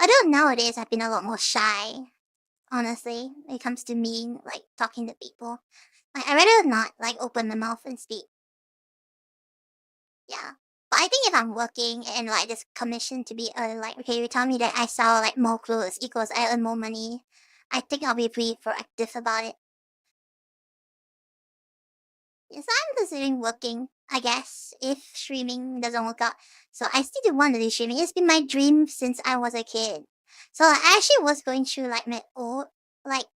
Although nowadays I've been a lot more shy, honestly, when it comes to me, like, talking to people. Like, I'd rather not, like, open my mouth and speak. Yeah. But I think if I'm working and, like, this commission to be, like, okay, you tell me that I sell, like, more clothes equals I earn more money, I think I'll be pretty proactive about it. Yes, I'm considering working, I guess, if streaming doesn't work out. So I still do want to do streaming. It's been my dream since I was a kid. So I actually was going through like my old like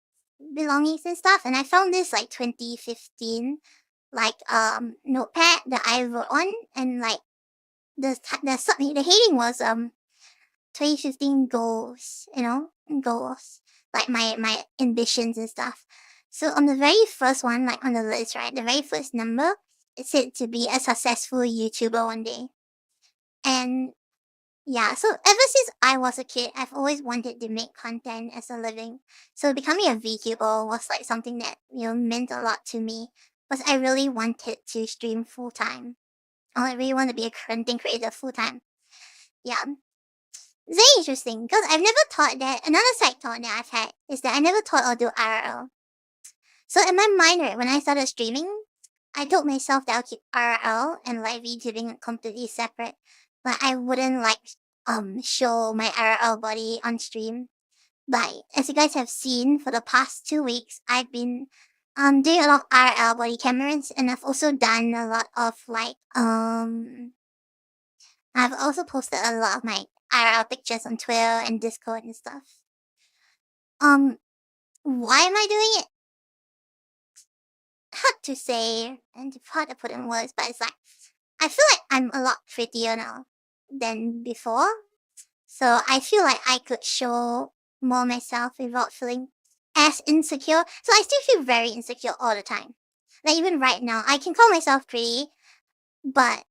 belongings and stuff, and I found this like 2015 like notepad that I wrote on, and like the heading was 2015 goals, goals, like my ambitions and stuff. So on the very first one, like on the list, right, the very first number, it said to be a successful YouTuber one day. And yeah, so ever since I was a kid, I've always wanted to make content as a living. So becoming a VTuber was like something that, meant a lot to me. Because I really wanted to stream full time. I really want to be a content creator full time. Yeah. It's very interesting because I've never thought that another side thought that I've had is that I never thought I'll do IRL. So in my mind, right, when I started streaming, I told myself that I'll keep IRL and like VTubing completely separate. But I wouldn't like show my IRL body on stream. But as you guys have seen for the past 2 weeks, I've been doing a lot of IRL body cameras, and I've also done a lot of like I've also posted a lot of my IRL pictures on Twitter and Discord and stuff. Why am I doing it? Hard to say and hard to put in words, but it's like I feel like I'm a lot prettier now than before. So I feel like I could show more myself without feeling as insecure. So I still feel very insecure all the time. Like even right now, I can call myself pretty, but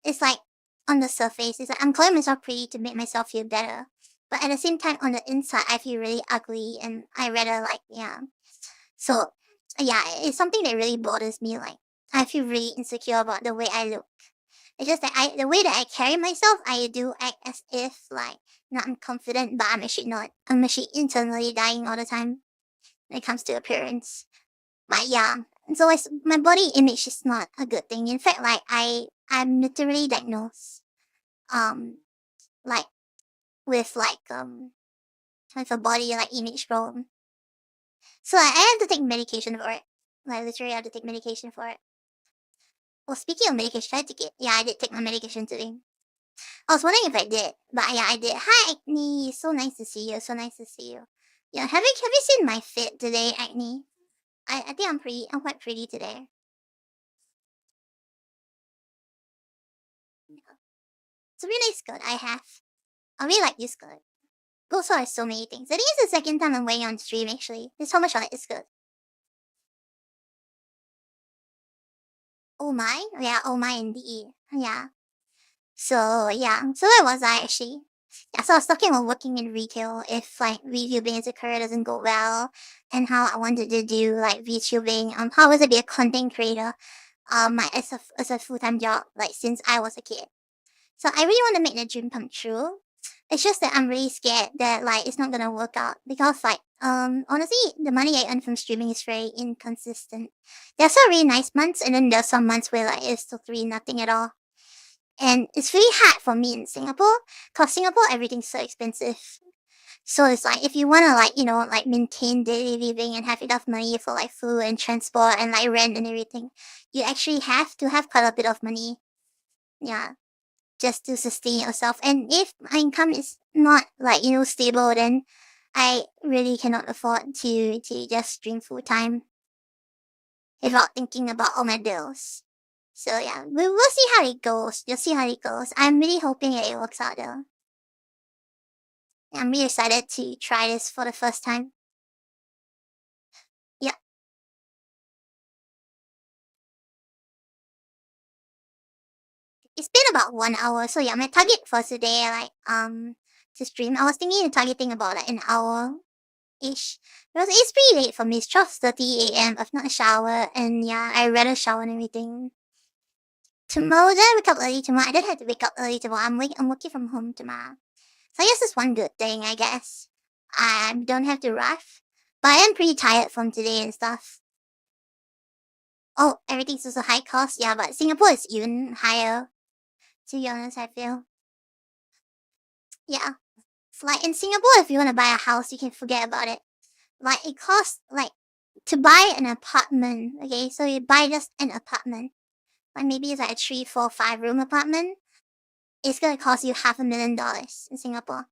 it's like on the surface, it's like I'm calling myself pretty to make myself feel better. But at the same time, on the inside, I feel really ugly, and I rather like So yeah, it's something that really bothers me. Like I feel really insecure about the way I look. It's just that the way that I carry myself, I do act as if like I'm confident, but I'm actually not. I'm actually internally dying all the time when it comes to appearance. But yeah, and so my body image is not a good thing. In fact, like I'm literally diagnosed, um, like with a body like image problem. So I have to take medication for it. Like literally, I have to take medication for it. Well, speaking of medication, I took it. Yeah, I did take my medication today. I was wondering if I did, but yeah, I did. Hi, Acne. So nice to see you. So nice to see you. Yeah, have you seen my fit today, Acne? I think I'm quite pretty today. Yeah. It's a really nice skirt I have. I really like this skirt. Goes for so many things. I think it's the second time I'm wearing on stream actually. There's so much I like this skirt. Oh my? Yeah, oh my indeed. Yeah. So yeah. So where was I actually? Yeah, so I was talking about working in retail if like VTubing as a career doesn't go well, and how I wanted to do like VTubing, how was it be a content creator, as a full time job like since I was a kid. So I really want to make the dream come true. It's just that I'm really scared that like it's not gonna work out because like honestly the money I earn from streaming is very inconsistent. There's some really nice months, and then there's some months where like it's totally nothing at all. And it's really hard for me in Singapore, cause Singapore everything's so expensive. So it's like if you wanna like, like maintain daily living and have enough money for like food and transport and like rent and everything, you actually have to have quite a bit of money. Yeah. Just to sustain yourself. And if my income is not like, stable, then I really cannot afford to just stream full time without thinking about all my bills. So yeah, we'll see how it goes. You'll see how it goes. I'm really hoping that it works out though. I'm really excited to try this for the first time. Yeah. It's been about 1 hour. So yeah, my target for today, like to stream. I was thinking of targeting about like an hour-ish. Because it's pretty late for me. It's 12:30 AM. I've not showered, and yeah, I rather shower and everything. Tomorrow, did I wake up early tomorrow? I didn't have to wake up early tomorrow. I'm working from home tomorrow. So I guess that's one good thing, I guess. I don't have to rush. But I am pretty tired from today and stuff. Oh, everything's also high cost. Yeah, but Singapore is even higher. To be honest, I feel. Yeah. It's like in Singapore, if you want to buy a house, you can forget about it. Like it costs like to buy an apartment. Okay, so you buy just an apartment. Like maybe it's like a 3, 4, 5 room apartment. It's gonna cost you $500,000 in Singapore.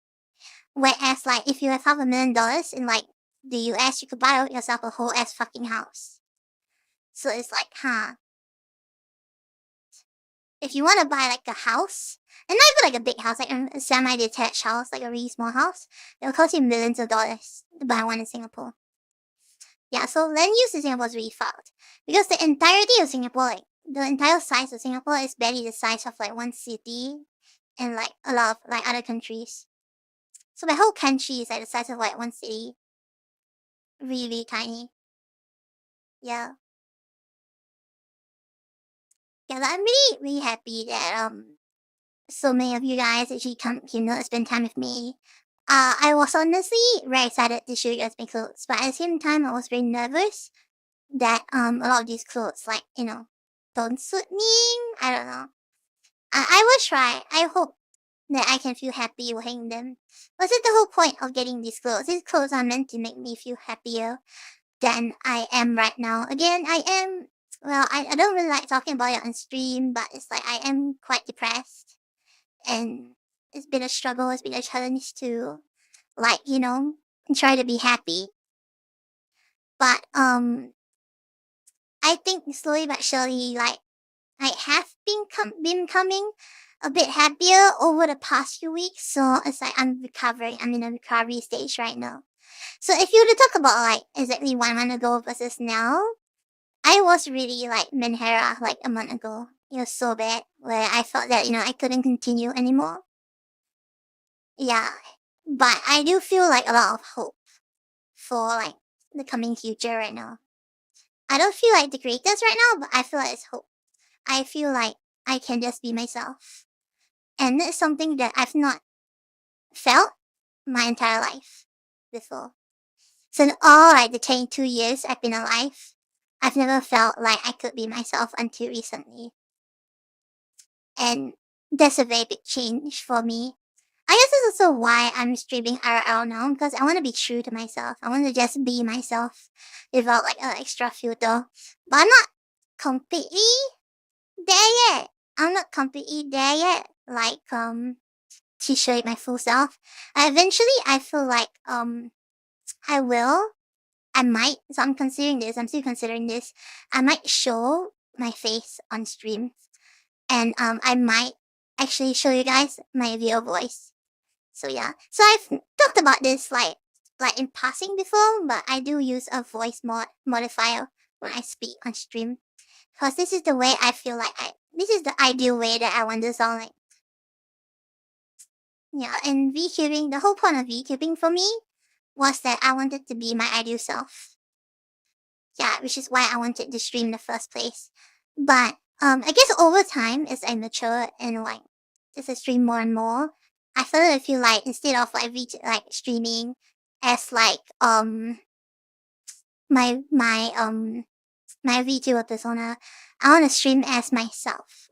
Whereas like if you have $500,000 in like the US, you could buy yourself a whole ass fucking house. So it's like, if you want to buy like a house, and not even like a big house, like a semi-detached house, like a really small house, it'll cost you millions of dollars to buy one in Singapore. Yeah, so land use in Singapore is really fucked. Because the entirety of Singapore, like the entire size of Singapore is barely the size of like one city and like a lot of like other countries. So the whole country is like the size of like one city. Really, really tiny. Yeah. Yeah, but I'm really, really happy that so many of you guys actually come to spend time with me. I was honestly very excited to show you guys my clothes, but at the same time I was very nervous that a lot of these clothes like, don't suit me. I don't know. I will try. I hope that I can feel happy wearing them. Was it the whole point of getting these clothes? These clothes are meant to make me feel happier than I am right now. Again, I don't really like talking about it on stream, but it's like I am quite depressed. And it's been a struggle, it's been a challenge to, like, try to be happy. But, I think slowly but surely, like, I have been coming a bit happier over the past few weeks. So it's like I'm recovering. I'm in a recovery stage right now. So if you were to talk about like exactly 1 month ago versus now, I was really like Menhera like a month ago. It was so bad where I felt that I couldn't continue anymore. Yeah, but I do feel like a lot of hope for like the coming future right now. I don't feel like the greatest right now, but I feel like it's hope. I feel like I can just be myself. And it's something that I've not felt my entire life before. So in all like the 22 years I've been alive, I've never felt like I could be myself until recently. And that's a very big change for me. I guess that's also why I'm streaming IRL now, because I want to be true to myself. I want to just be myself without like an extra filter. But I'm not completely there yet. I'm not completely there yet. Like to show my full self. Eventually I feel like I will. I might. So I'm considering this. I'm still considering this. I might show my face on stream. And I might actually show you guys my real voice. So yeah. So I've talked about this like in passing before, but I do use a voice modifier when I speak on stream. Because this is the way I feel like this is the ideal way that I want to sound like. Yeah, and VTubing, the whole point of VTubing for me was that I wanted to be my ideal self. Yeah, which is why I wanted to stream in the first place. But I guess over time as I mature and like as I stream more and more, I started to feel like instead of like streaming as like my VTuber persona, I want to stream as myself.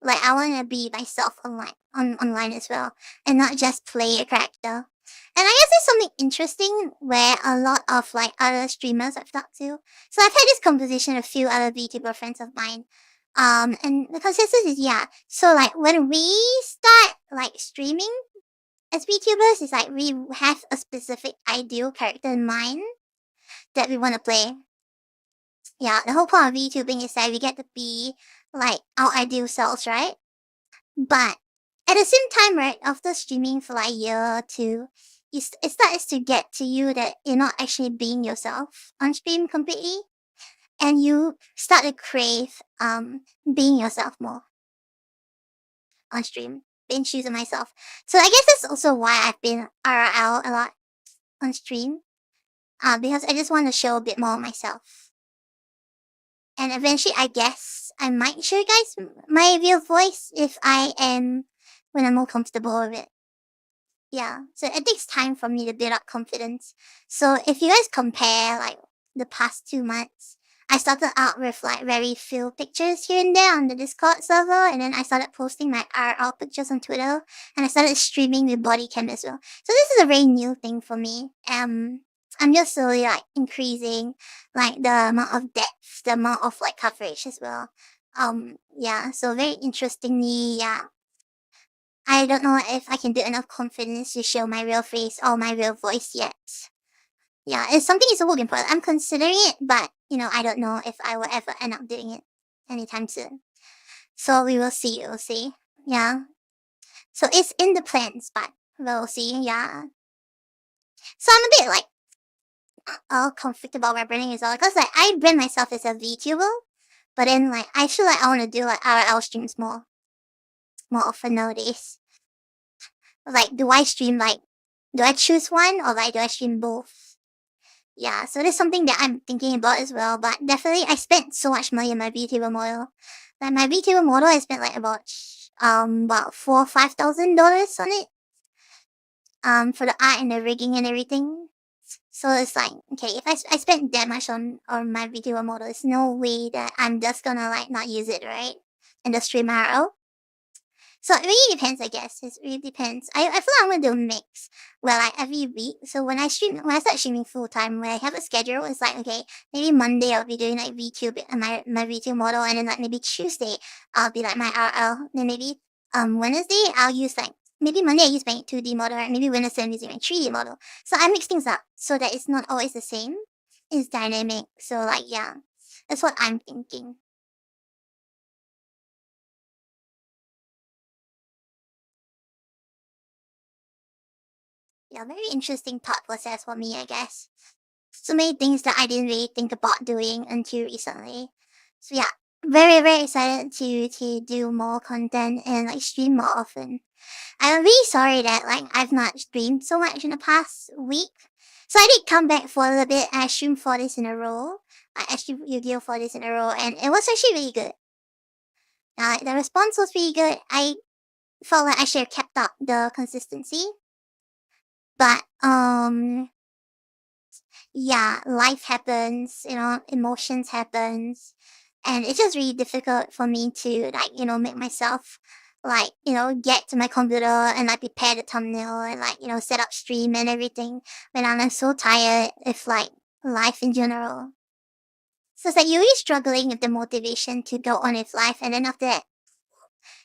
Like I want to be myself online as well, and not just play a character. And I guess there's something interesting where a lot of like other streamers I've talked to. So I've had this conversation with a few other VTuber friends of mine. And the consensus is yeah. So like when we start like streaming as VTubers, it's like we have a specific ideal character in mind that we want to play. Yeah, the whole point of VTubing is that we get to be like our ideal selves, right? But at the same time, right, after streaming for like a year or two, it starts to get to you that you're not actually being yourself on stream completely. And you start to crave being yourself more on stream. binge using myself. So I guess that's also why I've been IRL a lot on stream. Because I just want to show a bit more of myself. And eventually, I guess I might show you guys my real voice if I am when I'm more comfortable with it. Yeah, so it takes time for me to build up confidence. So if you guys compare like the past 2 months, I started out with like very few pictures here and there on the Discord server, and then I started posting my IRL pictures on Twitter, and I started streaming with BODYCAM as well. So this is a very new thing for me. I'm just slowly like increasing like the amount of depth, the amount of like coverage as well. Yeah, so very interestingly, yeah, I don't know if I can build enough confidence to show my real face or my real voice yet. Yeah, it's something is a work in progress. I'm considering it, but I don't know if I will ever end up doing it anytime soon. So we will see, we'll see. Yeah. So it's in the plans, but we'll see, yeah. So I'm a bit like conflicted about my branding as well. Because like I brand myself as a VTuber, but then like I feel like I want to do like IRL streams more often nowadays. Like, do I stream like, do I choose one or like do I stream both? Yeah, so that's something that I'm thinking about as well. But definitely, I spent so much money on my VTuber model. Like my VTuber model, I spent like about $4,000 or $5,000 on it. For the art and the rigging and everything. So it's like, okay, if I spent that much on my VTuber model, there's no way that I'm just gonna like not use it, right? And the stream IRL. So it really depends, I guess. It really depends. I feel like I'm gonna do a mix. Well, like every week. So when I start streaming full time, when I have a schedule, it's like, okay, maybe Monday I'll be doing like VTube and my VTube model, and then like maybe Tuesday I'll be like my RL. Then maybe Wednesday I'll use like maybe Monday I use my 2D model, and maybe Wednesday I'm using my 3D model. So I mix things up so that it's not always the same. It's dynamic. So like yeah, that's what I'm thinking. Yeah, very interesting thought process for me, I guess. So many things that I didn't really think about doing until recently. So yeah, very very excited to do more content and like stream more often. I'm really sorry that like I've not streamed so much in the past week. So I did come back for a little bit and I streamed 4 days in a row. I streamed Yu-Gi-Oh 4 days in a row, and it was actually really good. The response was really good. I felt like I should have kept up the consistency. But yeah, life happens, emotions happens, and it's just really difficult for me to like, make myself like, get to my computer and like prepare the thumbnail and like, set up stream and everything when I'm so tired of like life in general. So it's like you're really struggling with the motivation to go on with life, and then after that,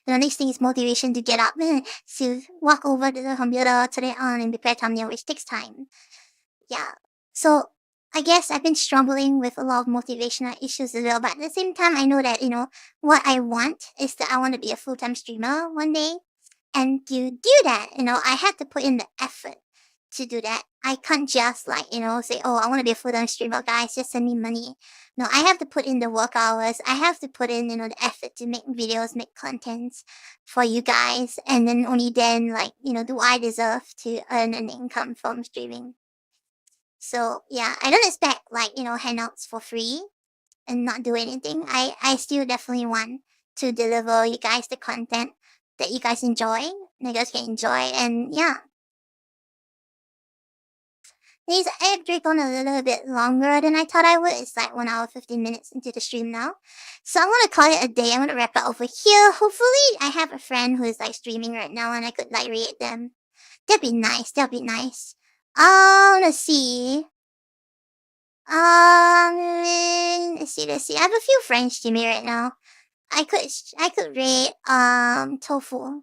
the next thing is motivation to get up to walk over to the computer, turn it on and prepare thumbnail, which takes time. Yeah. So I guess I've been struggling with a lot of motivational issues as well. But at the same time, I know that, what I want is that I want to be a full-time streamer one day. And to do that, I had to put in the effort to do that. I can't just like, say, oh, I want to be a full-time streamer, guys, just send me money. No, I have to put in the work hours. I have to put in, the effort to make videos, make contents for you guys. And then only then, like, do I deserve to earn an income from streaming. So yeah, I don't expect like, handouts for free and not do anything. I still definitely want to deliver you guys the content that you guys enjoy, and you guys can enjoy, and yeah. These I have on a little bit longer than I thought I would. It's like 1 hour 15 minutes into the stream now. So I'm gonna call it a day. I'm gonna wrap it over here. Hopefully I have a friend who is like streaming right now and I could like rate them. That'd be nice. That'd be nice. Let's see. Let's see. I have a few friends to me right now. I could rate Tofu.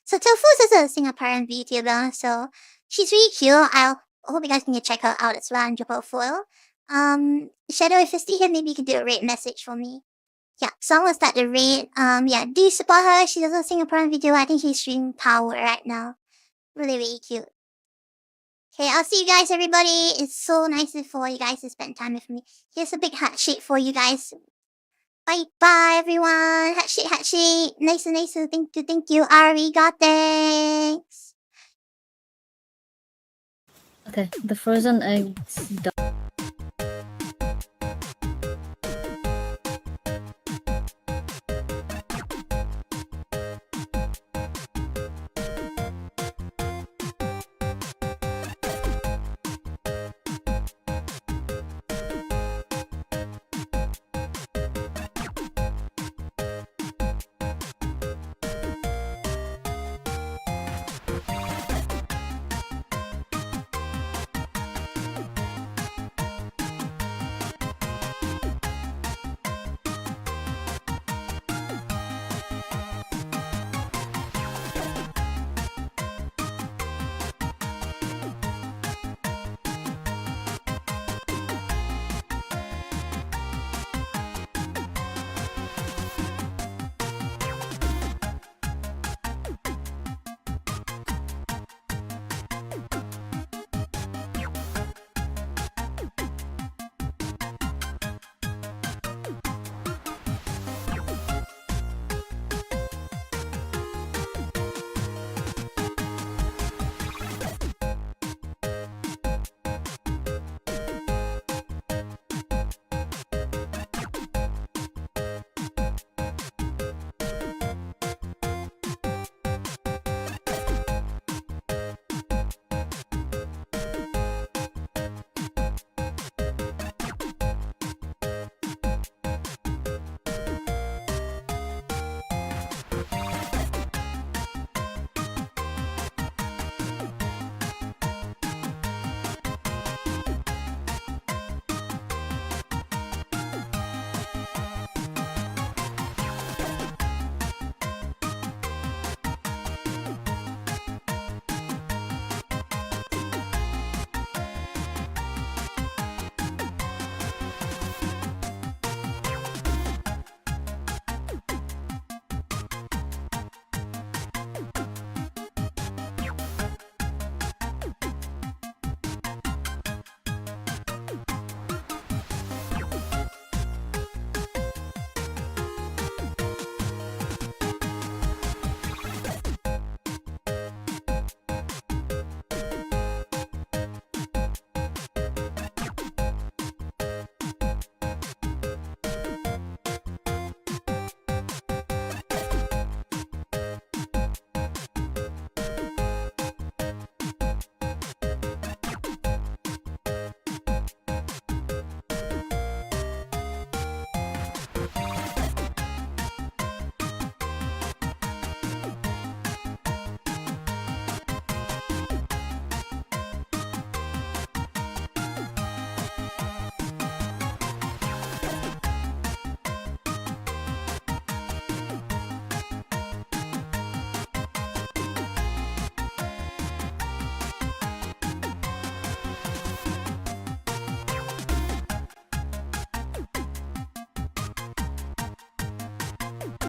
So Tofu is also a Singaporean VTuber, so she's really cute. I hope you guys can check her out as well on Japan Foil. Shadow, if you're still here, maybe you could do a rate message for me. Yeah, so I'm gonna start the raid. Yeah, do you support her? She's also a Singaporean VTuber. I think she's streaming Power right now. Really, really cute. Okay, I'll see you guys, everybody. It's so nice for you guys to spend time with me. Here's a big heart shape for you guys. Bye. Bye, everyone. Hachi. Nice. Thank you. Arigato. Thanks. Okay, the frozen eggs done.